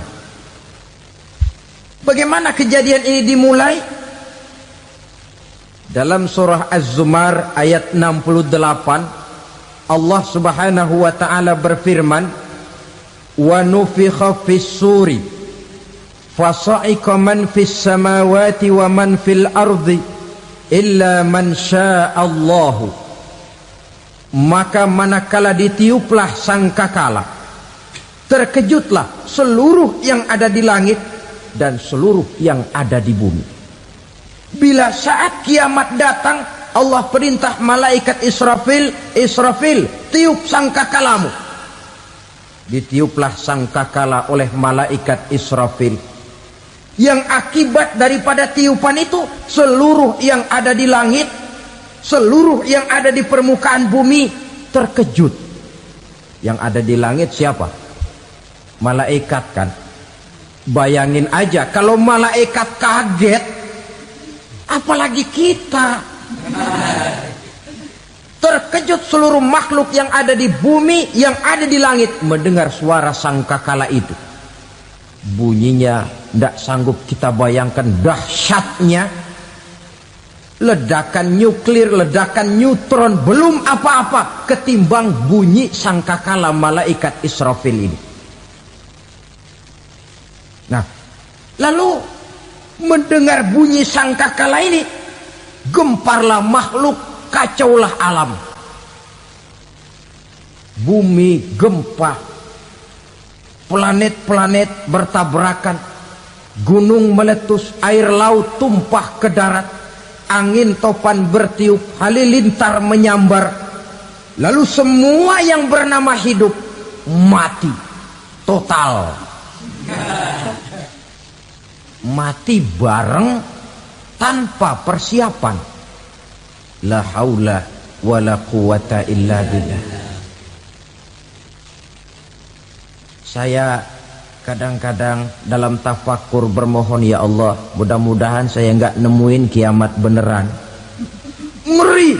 Bagaimana kejadian ini dimulai? Dalam surah Az-Zumar ayat 68, Allah Subhanahu wa taala berfirman, "Wa nufikha fis-suri fasa'iqa man fis samawati wa man fil ardi illa man sya'allahu." Maka manakala ditiuplah sangkakala, terkejutlah seluruh yang ada di langit dan seluruh yang ada di bumi. Bila saat kiamat datang, Allah perintah malaikat Israfil, "Israfil, tiup sangkakalamu." Ditiuplah sangkakala oleh malaikat Israfil. Yang akibat daripada tiupan itu, seluruh yang ada di langit, seluruh yang ada di permukaan bumi terkejut. Yang ada di langit siapa? Malaikat kan. Bayangin aja kalau malaikat kaget, apalagi kita. Terkejut seluruh makhluk yang ada di bumi, yang ada di langit mendengar suara sangkakala itu. Bunyinya tidak sanggup kita bayangkan dahsyatnya. Ledakan nuklir, ledakan neutron belum apa-apa ketimbang bunyi sangkakala malaikat Israfil ini. Nah, lalu mendengar bunyi sangkakala ini, gemparlah makhluk, kacaulah alam. Bumi gempa, planet-planet bertabrakan, gunung meletus, air laut tumpah ke darat, angin topan bertiup, halilintar menyambar. Lalu semua yang bernama hidup mati total. Mati bareng tanpa persiapan. La haula wala quwata illa billah. Saya kadang-kadang dalam tafakur bermohon, ya Allah, mudah-mudahan saya enggak nemuin kiamat beneran. Ngeri.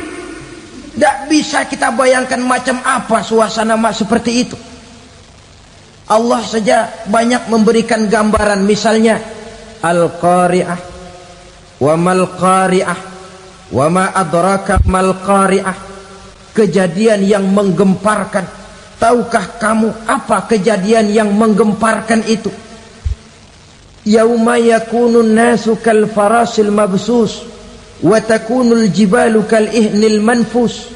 Tidak bisa kita bayangkan macam apa suasana seperti itu. Allah saja banyak memberikan gambaran, misalnya Al-Qari'ah, wa mal qari'ah, wa ma adraka mal qari'ah. Kejadian yang menggemparkan. Tahukah kamu apa kejadian yang menggemparkan itu? Yauma yakunun nasu kal farasil mabsus wa takunul jibalu kal ihnil manfus.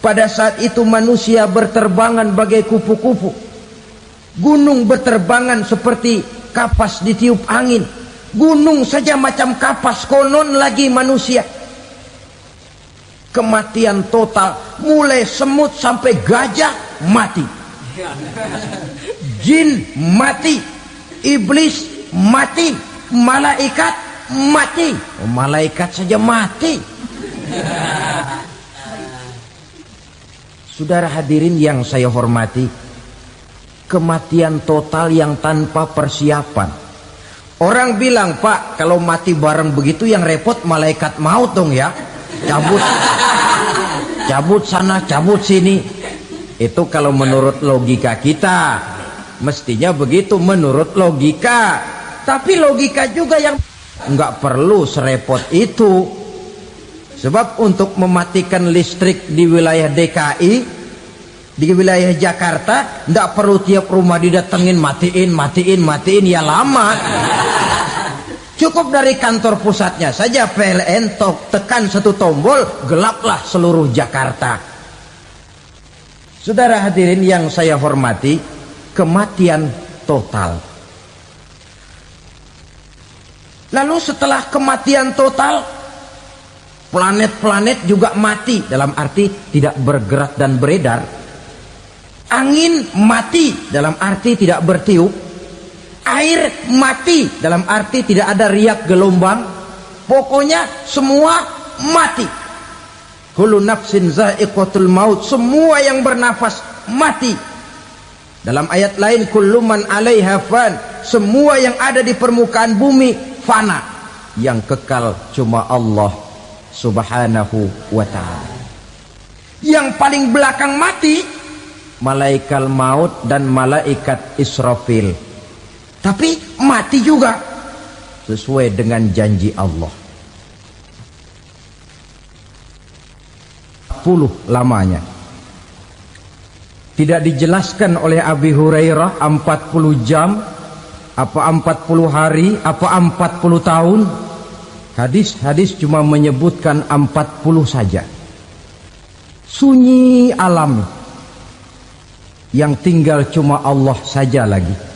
Pada saat itu manusia berterbangan bagai kupu-kupu. Gunung berterbangan seperti kapas ditiup angin. Gunung saja macam kapas, konon lagi manusia. Kematian total, mulai semut sampai gajah mati, jin mati, iblis mati, malaikat mati. Malaikat saja mati. Saudara hadirin yang saya hormati, kematian total yang tanpa persiapan. Orang bilang, Pak, kalau mati bareng begitu yang repot malaikat maut dong ya. Cabut sana, cabut sini. Itu kalau menurut logika kita, mestinya begitu menurut logika. Tapi logika juga yang nggak perlu serepot itu. Sebab untuk mematikan listrik di wilayah DKI, di wilayah Jakarta, nggak perlu tiap rumah didatengin matiin, ya lama. Cukup dari kantor pusatnya saja PLN tekan satu tombol, gelaplah seluruh Jakarta. Saudara hadirin yang saya hormati, kematian total. Lalu setelah kematian total, planet-planet juga mati, dalam arti tidak bergerak dan beredar. Angin mati, dalam arti tidak bertiup. Air mati, dalam arti tidak ada riak gelombang. Pokoknya semua mati. Kullu nafsin za'iqatul maut, semua yang bernafas mati. Dalam ayat lain, kullu man 'alaiha fan, semua yang ada di permukaan bumi fana. Yang kekal cuma Allah Subhanahu wa ta'ala. Yang paling belakang mati malaikat maut dan malaikat Israfil. Tapi mati juga sesuai dengan janji Allah. 40 lamanya. Tidak dijelaskan oleh Abi Hurairah 40 jam, apa 40 hari, apa 40 tahun. Hadis-hadis cuma menyebutkan 40 saja. Sunyi alam, yang tinggal cuma Allah saja lagi.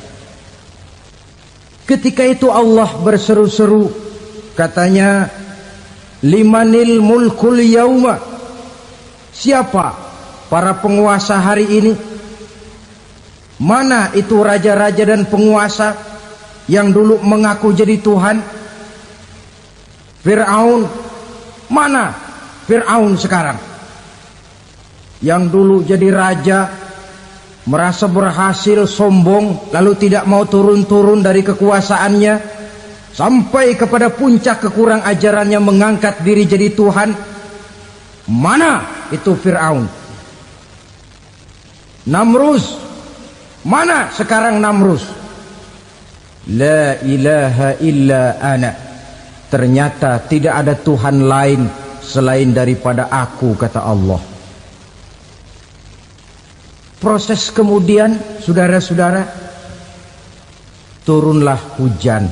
Ketika itu Allah berseru-seru, katanya, limanil mulkul yauma, siapa para penguasa hari ini? Mana itu raja-raja dan penguasa yang dulu mengaku jadi Tuhan? Fir'aun, mana Fir'aun sekarang? Yang dulu jadi raja, merasa berhasil, sombong, lalu tidak mau turun-turun dari kekuasaannya, sampai kepada puncak kekurang ajarannya mengangkat diri jadi Tuhan. Mana itu Fir'aun? Namrus, mana sekarang Namrus? La ilaha illa ana, ternyata tidak ada Tuhan lain selain daripada aku, kata Allah. Proses kemudian, saudara-saudara, turunlah hujan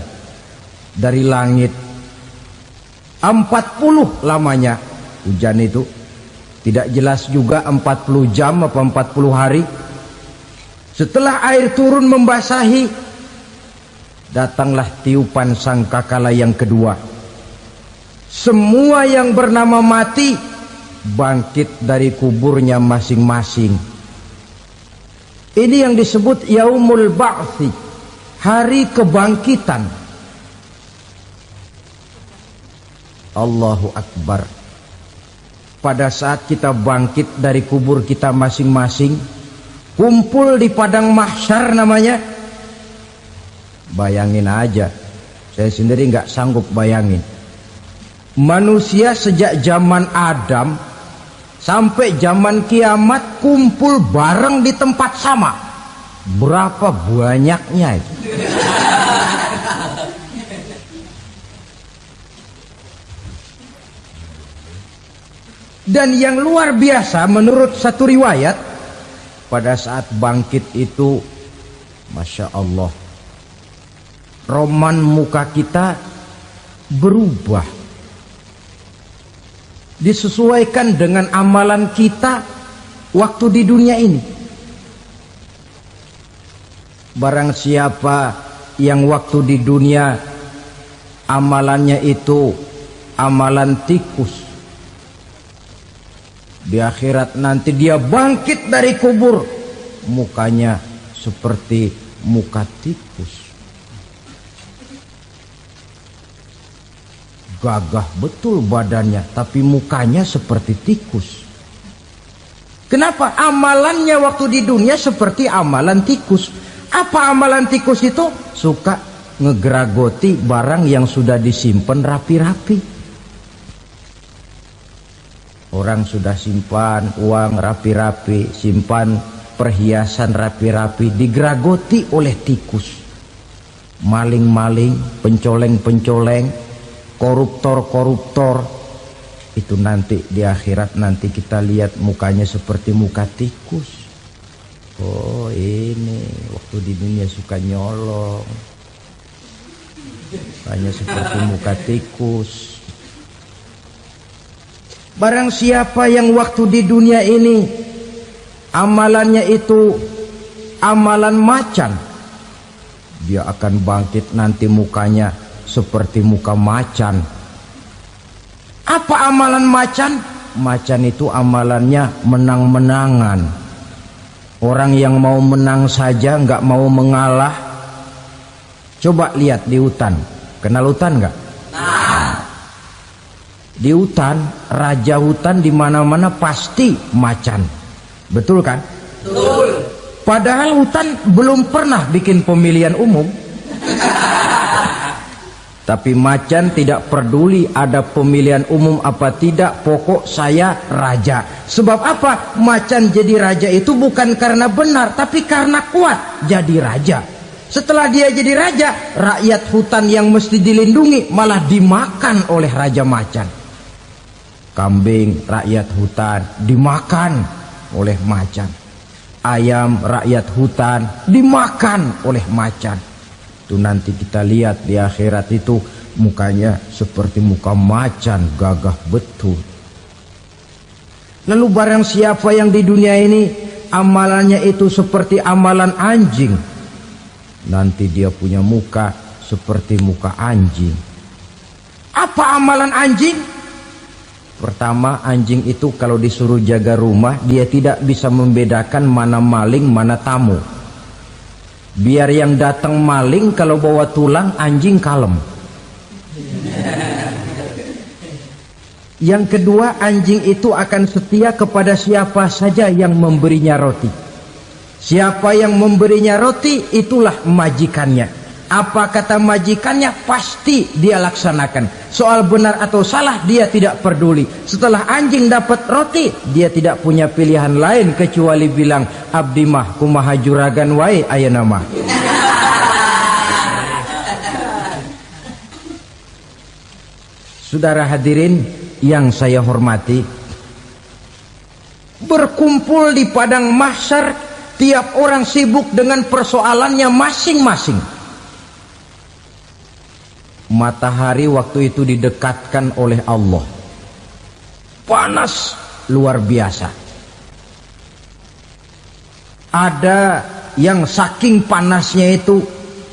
dari langit. 40 lamanya hujan itu. Tidak jelas juga 40 jam apa 40 hari. Setelah air turun membasahi, datanglah tiupan sangkakala yang kedua. Semua yang bernama mati bangkit dari kuburnya masing-masing. Ini yang disebut Yaumul Ba'thi, hari kebangkitan. Allahu Akbar. Pada saat kita bangkit dari kubur kita masing-masing, kumpul di padang mahsyar namanya. Bayangin aja, saya sendiri nggak sanggup bayangin. Manusia sejak zaman Adam sampai zaman kiamat kumpul bareng di tempat sama. Berapa banyaknya itu? Dan yang luar biasa menurut satu riwayat, pada saat bangkit itu, Masya Allah, roman muka kita berubah. Disesuaikan dengan amalan kita waktu di dunia ini. Barang siapa yang waktu di dunia amalannya itu amalan tikus, di akhirat nanti dia bangkit dari kubur, mukanya seperti muka tikus. Gagah betul badannya, tapi mukanya seperti tikus. Kenapa? Amalannya waktu di dunia seperti amalan tikus. Apa amalan tikus itu? Suka ngegeragoti barang yang sudah disimpan rapi-rapi. Orang sudah simpan uang rapi-rapi, simpan perhiasan rapi-rapi, digeragoti oleh tikus. Maling-maling, pencoleng-pencoleng, koruptor-koruptor. Itu nanti di akhirat nanti kita lihat mukanya seperti muka tikus. Oh ini waktu di dunia suka nyolong, mukanya seperti muka tikus. Barang siapa yang waktu di dunia ini amalannya itu amalan macan, dia akan bangkit nanti mukanya seperti muka macan. Apa amalan macan? Macan itu amalannya menang-menangan. Orang yang mau menang saja nggak mau mengalah. Coba lihat di hutan. Kenal hutan nggak? Di hutan, raja hutan di mana-mana pasti macan. Betul kan? Betul. Padahal hutan belum pernah bikin pemilihan umum. Tapi macan tidak peduli ada pemilihan umum apa tidak, pokok saya raja. Sebab apa? Macan jadi raja itu bukan karena benar, tapi karena kuat jadi raja. Setelah dia jadi raja, rakyat hutan yang mesti dilindungi malah dimakan oleh raja macan. Kambing rakyat hutan dimakan oleh macan. Ayam rakyat hutan dimakan oleh macan. Itu nanti kita lihat di akhirat itu mukanya seperti muka macan, gagah betul. Lalu barang siapa yang di dunia ini amalannya itu seperti amalan anjing, nanti dia punya muka seperti muka anjing. Apa amalan anjing? Pertama, anjing itu kalau disuruh jaga rumah, dia tidak bisa membedakan mana maling, mana tamu. Biar yang datang maling, kalau bawa tulang, anjing kalem. Yang kedua, anjing itu akan setia kepada siapa saja yang memberinya roti. Siapa yang memberinya roti, itulah majikannya. Apa kata majikannya pasti dia laksanakan. Soal benar atau salah dia tidak peduli. Setelah anjing dapat roti, dia tidak punya pilihan lain kecuali bilang, abdi mah kumaha juragan wae ayeuna mah. Saudara hadirin yang saya hormati, berkumpul di padang mahsyar, tiap orang sibuk dengan persoalannya masing-masing. Matahari waktu itu didekatkan oleh Allah, panas luar biasa. Ada yang saking panasnya itu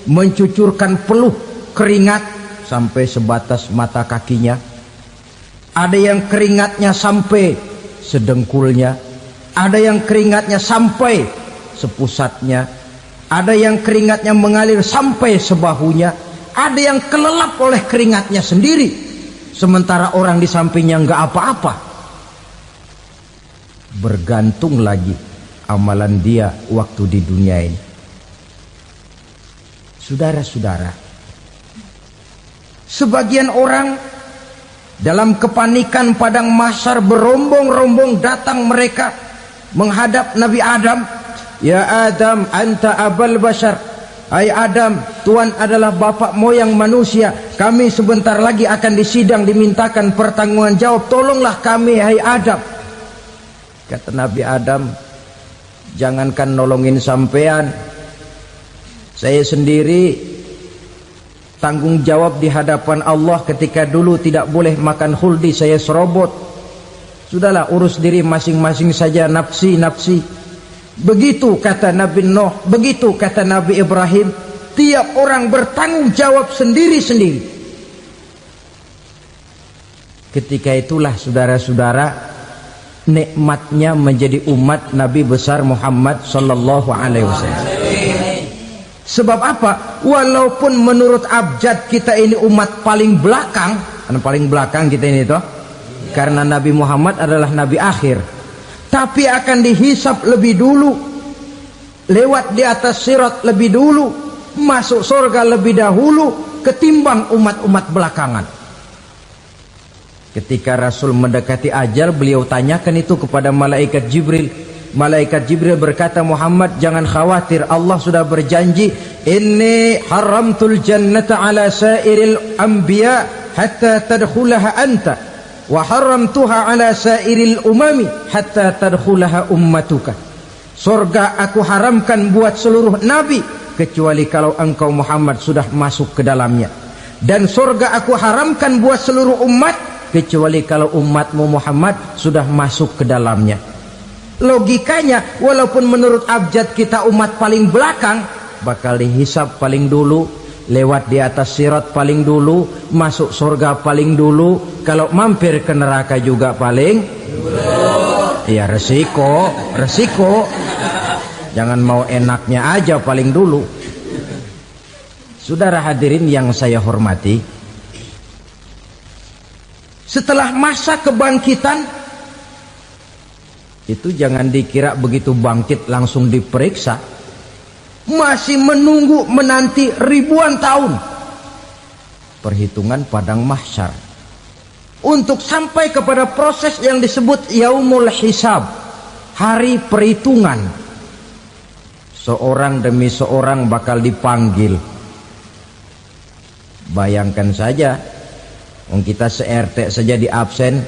mencucurkan peluh keringat sampai sebatas mata kakinya. Ada yang keringatnya sampai sedengkulnya. Ada yang keringatnya sampai sepusatnya. Ada yang keringatnya mengalir sampai sebahunya. Ada yang kelelap oleh keringatnya sendiri, sementara orang di sampingnya nggak apa-apa. Bergantung lagi amalan dia waktu di dunia ini. Saudara-saudara, sebagian orang dalam kepanikan padang mahsyar berombong-rombong datang mereka menghadap Nabi Adam. Ya Adam, anta abal bashar. Hai Adam, Tuhan adalah bapak moyang manusia. Kami sebentar lagi akan disidang, dimintakan pertanggungan jawab. Tolonglah kami, hai Adam. Kata Nabi Adam, jangankan nolongin sampean, saya sendiri tanggung jawab di hadapan Allah ketika dulu tidak boleh makan khuldi, saya serobot. Sudahlah, urus diri masing-masing saja, nafsi-nafsi. Begitu kata Nabi Nuh, begitu kata Nabi Ibrahim. Tiap orang bertanggung jawab sendiri-sendiri. Ketika itulah saudara-saudara, nikmatnya menjadi umat Nabi besar Muhammad sallallahu alaihi wasallam. Sebab apa? Walaupun menurut abjad kita ini umat paling belakang, paling belakang kita ini toh, karena Nabi Muhammad adalah Nabi akhir. Tapi akan dihisap lebih dulu, lewat di atas sirat lebih dulu, masuk surga lebih dahulu ketimbang umat-umat belakangan. Ketika Rasul mendekati ajal, beliau tanyakan itu kepada malaikat Jibril. Malaikat Jibril berkata, Muhammad, jangan khawatir, Allah sudah berjanji, inni haramtul jannata ala sairil anbiya hatta tadkhulaha anta, wa haramtuha ala sairil umami hatta tadkhulaha ummatuka. Surga aku haramkan buat seluruh nabi kecuali kalau engkau Muhammad sudah masuk ke dalamnya, dan surga aku haramkan buat seluruh umat kecuali kalau umatmu Muhammad sudah masuk ke dalamnya. Logikanya, walaupun menurut abjad kita umat paling belakang, bakal dihisab paling dulu, lewat di atas sirat paling dulu, masuk surga paling dulu, kalau mampir ke neraka juga paling dulu. Ya resiko. Jangan mau enaknya aja paling dulu. Saudara hadirin yang saya hormati, setelah masa kebangkitan itu jangan dikira begitu bangkit langsung diperiksa. Masih menunggu menanti ribuan tahun perhitungan padang mahsyar untuk sampai kepada proses yang disebut yaumul hisab, hari perhitungan. Seorang demi seorang bakal dipanggil. Bayangkan saja, kita se-RT saja di absen,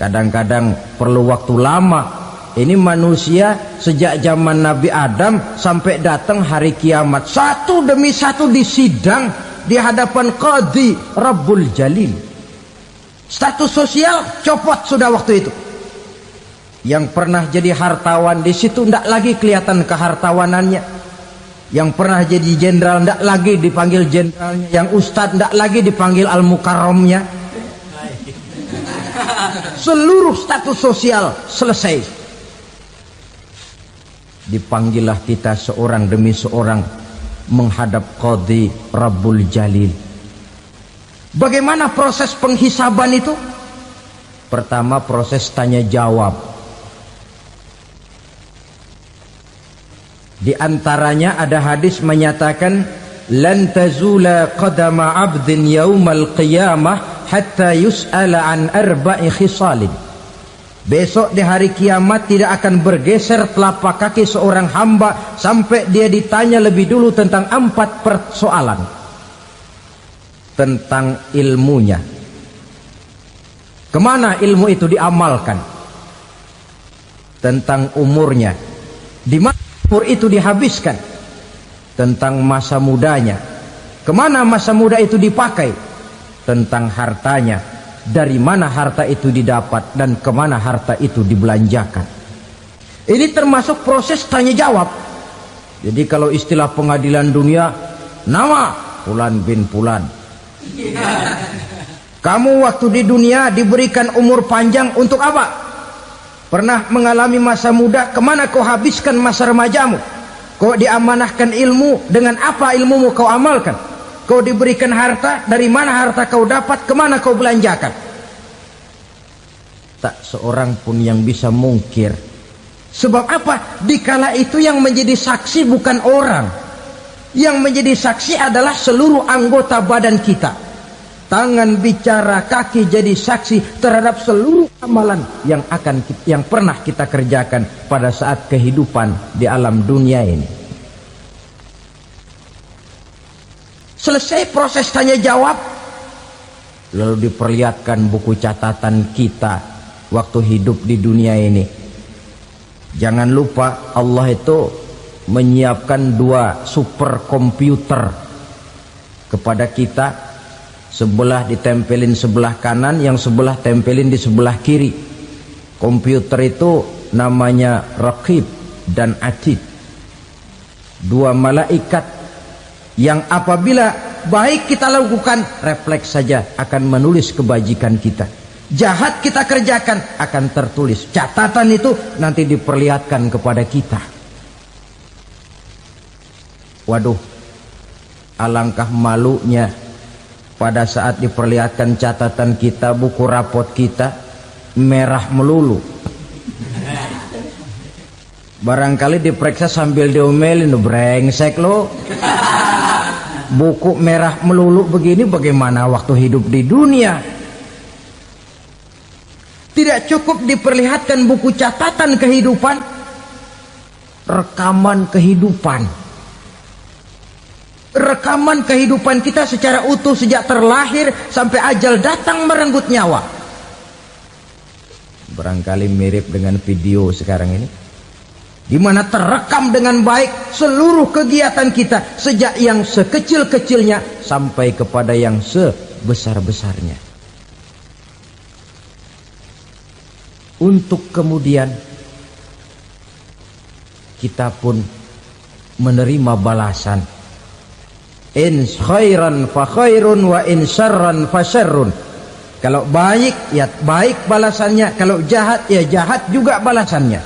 kadang-kadang perlu waktu lama. Ini manusia sejak zaman Nabi Adam sampai datang hari kiamat, satu demi satu disidang di hadapan Qadhi Rabbul Jalil. Status sosial copot sudah waktu itu. Yang pernah jadi hartawan di situ tidak lagi kelihatan kehartawanannya. Yang pernah jadi jenderal tidak lagi dipanggil jenderalnya. Yang ustadz tidak lagi dipanggil al-mukarramnya. Seluruh status sosial selesai. Dipanggillah kita seorang demi seorang menghadap Qadhi Rabbul Jalil. Bagaimana proses penghisaban itu? Pertama, proses tanya jawab. Di antaranya ada hadis menyatakan, lan tazula qadama 'abdin yaumal qiyamah hatta yus'ala an arba'i khisalin. Besok di hari kiamat tidak akan bergeser telapak kaki seorang hamba sampai dia ditanya lebih dulu tentang 4 persoalan. Tentang ilmunya, kemana ilmu itu diamalkan. Tentang umurnya, di mana umur itu dihabiskan. Tentang masa mudanya, kemana masa muda itu dipakai. Tentang hartanya, dari mana harta itu didapat dan kemana harta itu dibelanjakan. Ini termasuk proses tanya jawab. Jadi kalau istilah pengadilan dunia, nama Fulan bin Fulan. Kamu waktu di dunia diberikan umur panjang untuk apa? Pernah mengalami masa muda, kemana kau habiskan masa remajamu? Kau diamanahkan ilmu, dengan apa ilmumu kau amalkan? Kau diberikan harta, dari mana harta kau dapat, kemana kau belanjakan? Tak seorang pun yang bisa mungkir. Sebab apa? Dikala itu yang menjadi saksi bukan orang. Yang menjadi saksi adalah seluruh anggota badan kita. Tangan bicara, kaki jadi saksi terhadap seluruh amalan yang pernah kita kerjakan pada saat kehidupan di alam dunia ini. Selesai proses tanya jawab, lalu diperlihatkan buku catatan kita waktu hidup di dunia ini. Jangan lupa Allah itu menyiapkan 2 superkomputer kepada kita. Sebelah ditempelin sebelah kanan, yang sebelah tempelin di sebelah kiri. Komputer itu namanya Raqib dan Atid. 2 malaikat yang apabila baik kita lakukan, refleks saja akan menulis kebajikan kita. Jahat kita kerjakan, akan tertulis. Catatan itu nanti diperlihatkan kepada kita. Waduh, alangkah malunya pada saat diperlihatkan catatan kita, buku rapot kita merah melulu. Barangkali diperiksa sambil diomelin, brengsek lo. Buku merah melulu begini, bagaimana waktu hidup di dunia? Tidak cukup diperlihatkan buku catatan kehidupan, rekaman kehidupan. Rekaman kehidupan kita secara utuh sejak terlahir sampai ajal datang merenggut nyawa. Barangkali mirip dengan video sekarang ini, di mana terekam dengan baik seluruh kegiatan kita sejak yang sekecil-kecilnya sampai kepada yang sebesar-besarnya. Untuk kemudian kita pun menerima balasan. In khairan fa khairun wa in syarran fa syarrun. Kalau baik ya baik balasannya, kalau jahat ya jahat juga balasannya.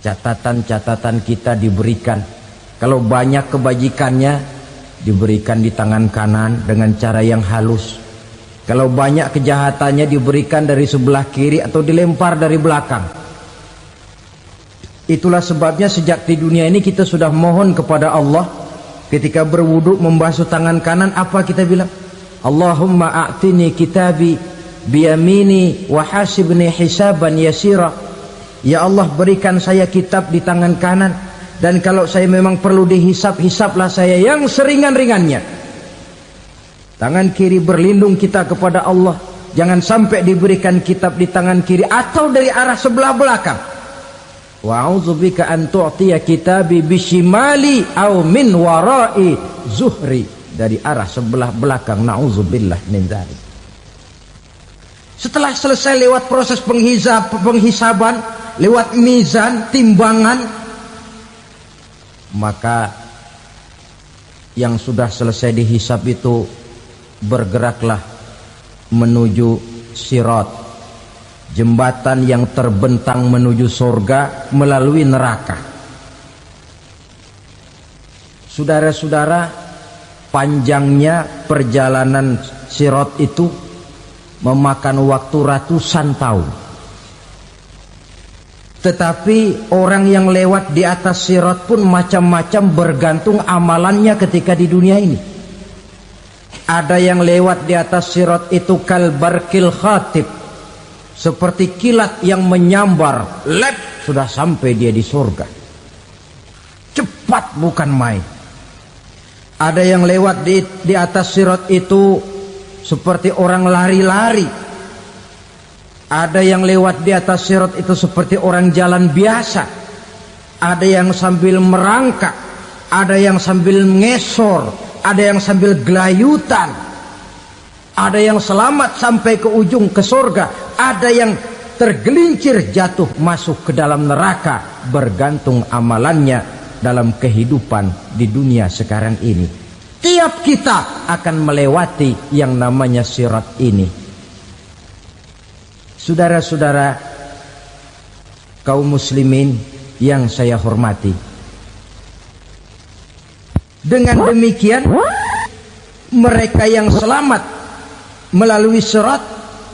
Catatan-catatan kita diberikan. Kalau banyak kebajikannya diberikan di tangan kanan dengan cara yang halus. Kalau banyak kejahatannya diberikan dari sebelah kiri atau dilempar dari belakang. Itulah sebabnya sejak di dunia ini kita sudah mohon kepada Allah. Ketika berwudu membasuh tangan kanan, apa kita bilang? Allahumma a'tini kitabi biyamini wa hasibni hisaban yasira. Ya Allah, berikan saya kitab di tangan kanan, dan kalau saya memang perlu dihisap, hisaplah saya yang seringan-ringannya. Tangan kiri berlindung kita kepada Allah. Jangan sampai diberikan kitab di tangan kiri atau dari arah sebelah belakang. Wa a'udzubika an tu'tiya kitabi bishimali aw min wara'i zuhri, dari arah sebelah belakang. Na'udzubillah min dzalik. Setelah selesai lewat proses penghisaban, lewat mizan, timbangan, maka yang sudah selesai dihisab itu bergeraklah menuju sirat, jembatan yang terbentang menuju surga melalui neraka. Saudara-saudara, panjangnya perjalanan sirat itu memakan waktu ratusan tahun. Tetapi orang yang lewat di atas sirat pun macam-macam, bergantung amalannya ketika di dunia ini. Ada yang lewat di atas sirat itu kal barkil khatib, seperti kilat yang menyambar, lep, sudah sampai dia di surga. Cepat bukan main. Ada yang lewat di atas sirat itu seperti orang lari-lari. Ada yang lewat di atas sirat itu seperti orang jalan biasa. Ada yang sambil merangkak, ada yang sambil ngesor, ada yang sambil gelayutan, ada yang selamat sampai ke ujung ke surga, ada yang tergelincir jatuh masuk ke dalam neraka, bergantung amalannya dalam kehidupan di dunia sekarang ini. Tiap kita akan melewati yang namanya sirat ini. Saudara-saudara kaum muslimin yang saya hormati, dengan demikian mereka yang selamat melalui sirat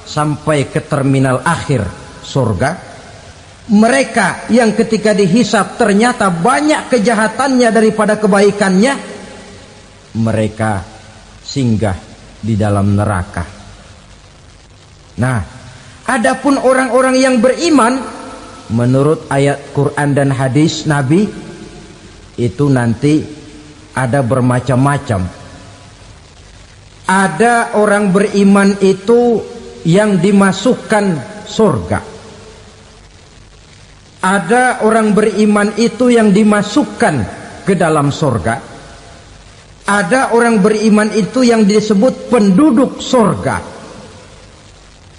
sampai ke terminal akhir surga, mereka yang ketika dihisab ternyata banyak kejahatannya daripada kebaikannya, mereka singgah di dalam neraka. Nah, adapun orang-orang yang beriman menurut ayat Quran dan hadis Nabi itu nanti ada bermacam-macam. Ada orang beriman itu yang dimasukkan surga. Ada orang beriman itu yang dimasukkan ke dalam surga. Ada orang beriman itu yang disebut penduduk surga.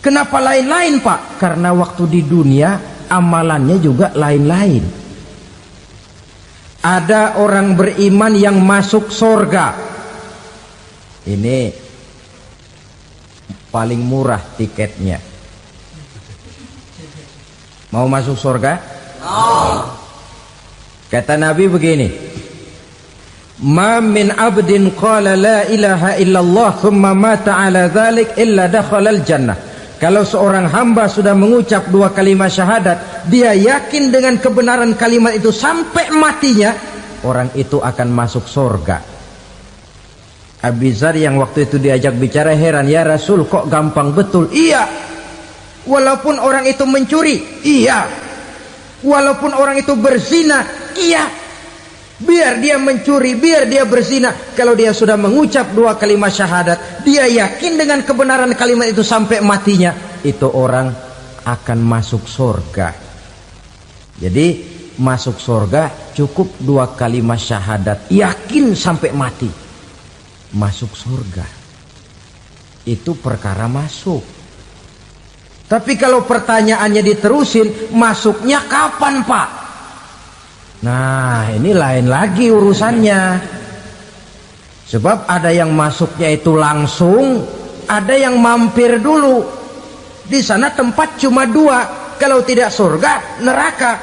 Kenapa lain-lain, Pak? Karena waktu di dunia amalannya juga lain-lain. Ada orang beriman yang masuk surga. Ini paling murah tiketnya. Mau masuk surga? Kata Nabi begini, ma min abdin qala la ilaha illallah thumma mata ala dhalik illa dakhalal jannah. Kalau seorang hamba sudah mengucap dua kalimat syahadat, dia yakin dengan kebenaran kalimat itu sampai matinya, orang itu akan masuk surga. Abi Dzar yang waktu itu diajak bicara heran, ya Rasul kok gampang betul? Iya, Walaupun orang itu mencuri, iya. Walaupun orang itu berzina, iya. Biar dia mencuri, biar dia berzina, kalau dia sudah mengucap 2 kalimat syahadat, dia yakin dengan kebenaran kalimat itu sampai matinya, itu orang akan masuk surga. Jadi masuk surga cukup 2 kalimat syahadat, yakin sampai mati, masuk surga. Itu perkara masuk. Tapi kalau pertanyaannya diterusin, masuknya kapan, Pak? Nah, ini lain lagi urusannya. Sebab ada yang masuknya itu langsung, ada yang mampir dulu. Di sana tempat cuma 2. Kalau tidak surga, neraka.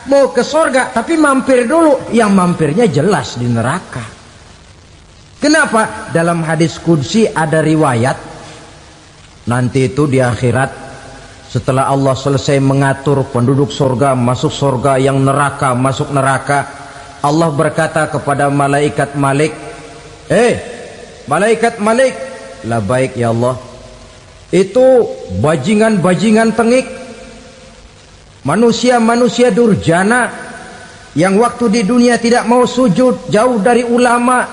Mau ke surga, tapi mampir dulu. Yang mampirnya jelas di neraka. Kenapa? Dalam hadis qudsi ada riwayat, nanti itu di akhirat, setelah Allah selesai mengatur penduduk surga masuk surga, yang neraka masuk neraka, Allah berkata kepada malaikat Malik, malaikat Malik, labaik ya Allah, itu bajingan-bajingan tengik, manusia-manusia durjana yang waktu di dunia tidak mau sujud, jauh dari ulama,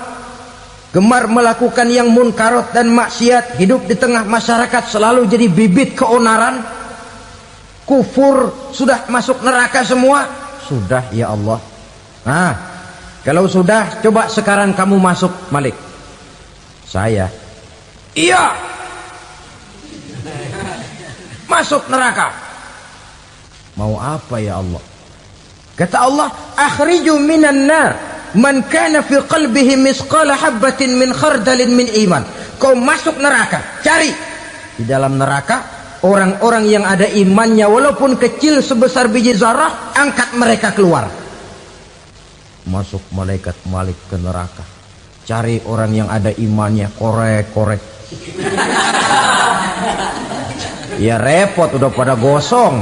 gemar melakukan yang munkarat dan maksiat, hidup di tengah masyarakat selalu jadi bibit keonaran, kufur, sudah masuk neraka semua. Sudah ya Allah. Nah, kalau sudah, coba sekarang kamu masuk, Malik. Saya, iya, masuk neraka. Mau apa ya Allah? Kata Allah, akhriju minan nar man kana fi qalbihi misqala habbatin min khardalin min iman. Kau masuk neraka, cari di dalam neraka orang-orang yang ada imannya walaupun kecil sebesar biji zarah, angkat mereka keluar. Masuk malaikat Malik ke neraka, cari orang yang ada imannya, korek-korek. Ya repot, udah pada gosong.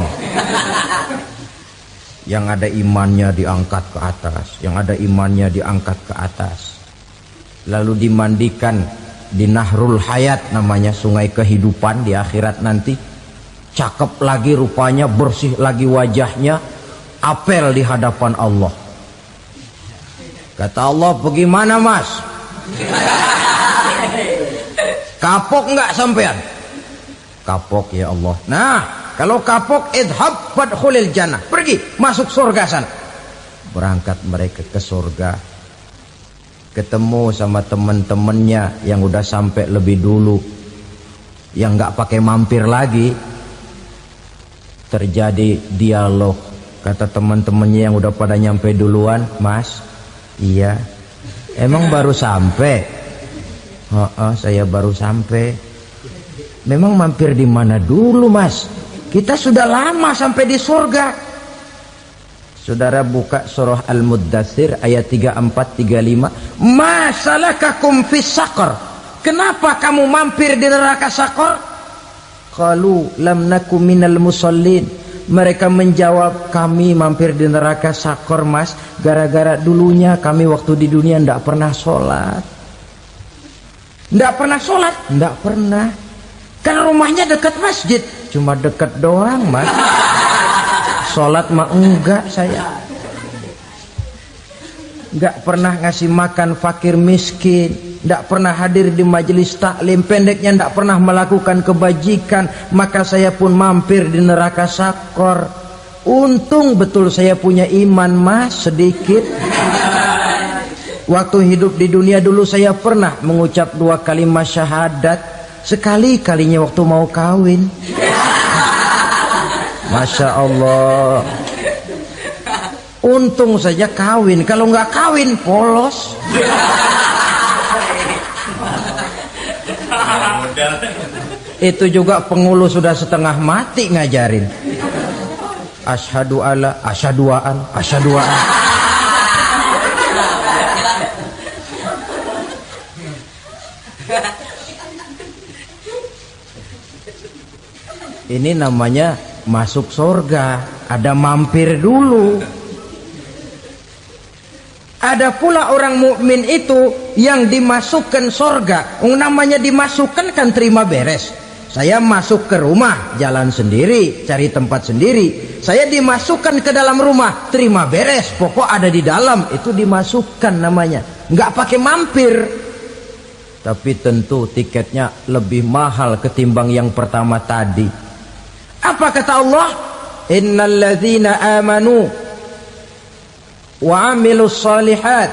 Yang ada imannya diangkat ke atas, yang ada imannya diangkat ke atas, lalu dimandikan di Nahrul Hayat, namanya sungai kehidupan di akhirat nanti. Cakep lagi rupanya, bersih lagi wajahnya, apel di hadapan Allah. Kata Allah, bagaimana mas? Kapok nggak sampean? Kapok ya Allah. Nah, kalau kapok, idhab fadkhulil jannah, pergi masuk surga sana. Berangkat mereka ke surga, ketemu sama teman-temannya yang udah sampai lebih dulu, yang nggak pakai mampir lagi. Terjadi dialog. Kata teman-temannya yang udah pada nyampe duluan, mas, iya, emang baru sampai? Saya baru sampai. Memang mampir di mana dulu mas? Kita sudah lama sampai di surga. Saudara buka surah Al-Muddathir ayat 34-35. Ma salakakum fis saqar? Kenapa kamu mampir di neraka Saqar? Qalu lam naku minal musallin. Mereka menjawab, kami mampir di neraka Saqar mas, gara-gara dulunya kami waktu di dunia tidak pernah sholat. Tidak pernah sholat? Tidak pernah. Kan rumahnya dekat masjid, cuma dekat doang mas. Sholat mah enggak saya. Enggak pernah ngasih makan fakir miskin, enggak pernah hadir di majelis taklim, pendeknya enggak pernah melakukan kebajikan, maka saya pun mampir di neraka Saqar. Untung betul saya punya iman mas, sedikit. Waktu hidup di dunia dulu saya pernah mengucap 2 kalimat syahadat, sekali-kalinya waktu mau kawin. Masya Allah. Untung saja kawin, kalau nggak kawin polos. Itu juga pengulu sudah setengah mati ngajarin. Asyhadu alla, asyaduaan, asyaduaan. Ini namanya masuk surga, ada mampir dulu. Ada pula orang mukmin itu yang dimasukkan surga. Namanya dimasukkan kan terima beres. Saya masuk ke rumah, jalan sendiri, cari tempat sendiri. Saya dimasukkan ke dalam rumah, terima beres, pokok ada di dalam, itu dimasukkan namanya. Nggak pakai mampir. Tapi tentu tiketnya lebih mahal ketimbang yang pertama tadi. Apa kata Allah? Innal ladzina amanu wa amilus salihat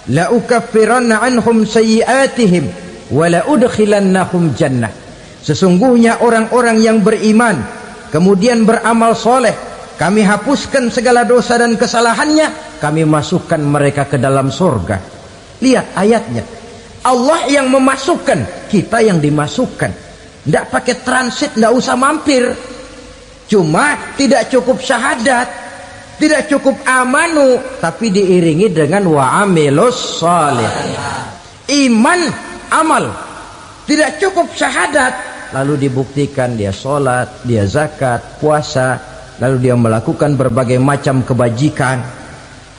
la ukaffiranna anhum sayyi'atihim wa la udkhilannahum jannah. Sesungguhnya orang-orang yang beriman kemudian beramal soleh, kami hapuskan segala dosa dan kesalahannya, kami masukkan mereka ke dalam surga. Lihat ayatnya, Allah yang memasukkan, kita yang dimasukkan. Tidak pakai transit, tidak usah mampir. Cuma tidak cukup syahadat, tidak cukup amanu, tapi diiringi dengan wa'amilus salih. Iman, amal. Tidak cukup syahadat, lalu dibuktikan dia sholat, dia zakat, puasa, lalu dia melakukan berbagai macam kebajikan.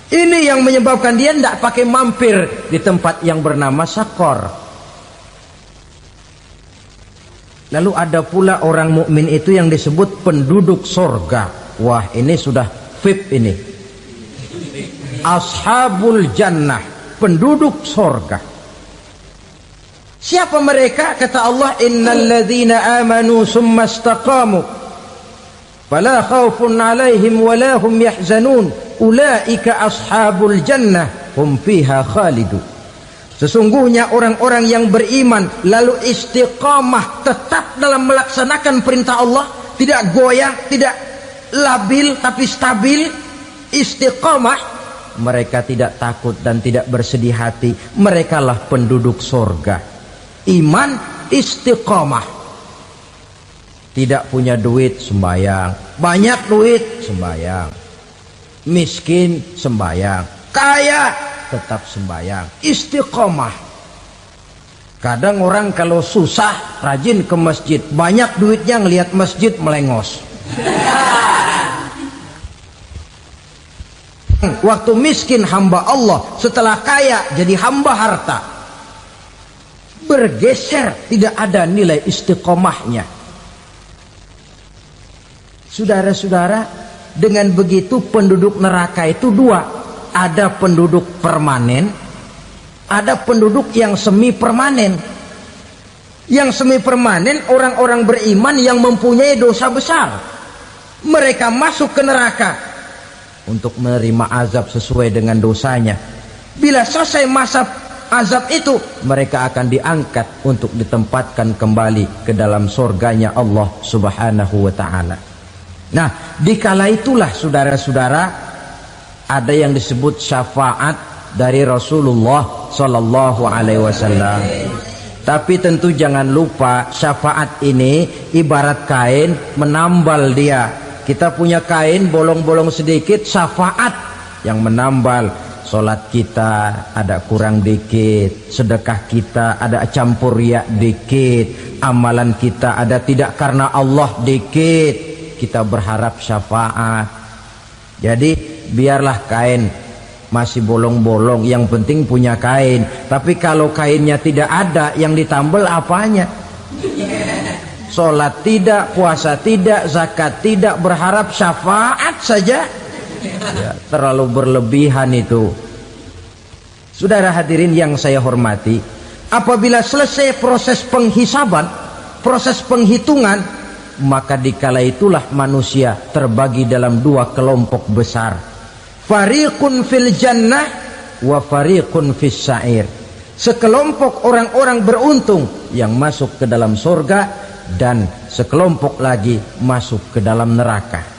Ini yang menyebabkan dia tidak pakai mampir di tempat yang bernama Sakor. Lalu ada pula orang mukmin itu yang disebut penduduk sorga. Wah, ini sudah VIP ini. Ashabul Jannah, penduduk sorga. Siapa mereka? Kata Allah, innal ladzina amanu summa istaqamu fala khaufun 'alaihim wala hum yahzanun ulaika ashabul jannah hum fiha khalidun. Sesungguhnya orang-orang yang beriman lalu istiqamah, tetap dalam melaksanakan perintah Allah, tidak goyah, tidak labil tapi stabil, istiqamah, mereka tidak takut dan tidak bersedih hati. Merekalah penduduk surga. Iman, istiqamah. Tidak punya duit, sembayang. Banyak duit, sembayang. Miskin, sembayang. Kaya, tetap sembayang. Istiqamah. Kadang orang kalau susah rajin ke masjid, banyak duitnya ngelihat masjid melengos. Waktu miskin hamba Allah, setelah kaya jadi hamba harta. Bergeser, tidak ada nilai istiqomahnya. Saudara-saudara, dengan begitu penduduk neraka itu dua. Ada penduduk permanen, ada penduduk yang semi permanen. Yang semi permanen orang-orang beriman yang mempunyai dosa besar. Mereka masuk ke neraka untuk menerima azab sesuai dengan dosanya. Bila selesai masa azab itu, mereka akan diangkat untuk ditempatkan kembali ke dalam surganya Allah Subhanahu wa ta'ala. Nah, dikala itulah saudara-saudara, ada yang disebut syafaat dari Rasulullah Sallallahu Alaihi Wasallam. Tapi tentu jangan lupa, syafaat ini ibarat kain menambal dia. Kita punya kain bolong-bolong sedikit, syafaat yang menambal. Solat kita ada kurang dikit, sedekah kita ada campur riak dikit, amalan kita ada tidak karena Allah dikit, kita berharap syafaat. Jadi biarlah kain masih bolong-bolong, yang penting punya kain. Tapi kalau kainnya tidak ada, yang ditambal apanya? Solat tidak, puasa tidak, zakat tidak, berharap syafaat saja. Ya, terlalu berlebihan itu. Saudara hadirin yang saya hormati, apabila selesai proses penghisaban, proses penghitungan, maka dikala itulah manusia terbagi dalam dua kelompok besar. Fariqun fil jannah wa fariqun fis sa'ir. Sekelompok orang-orang beruntung yang masuk ke dalam surga, dan sekelompok lagi masuk ke dalam neraka.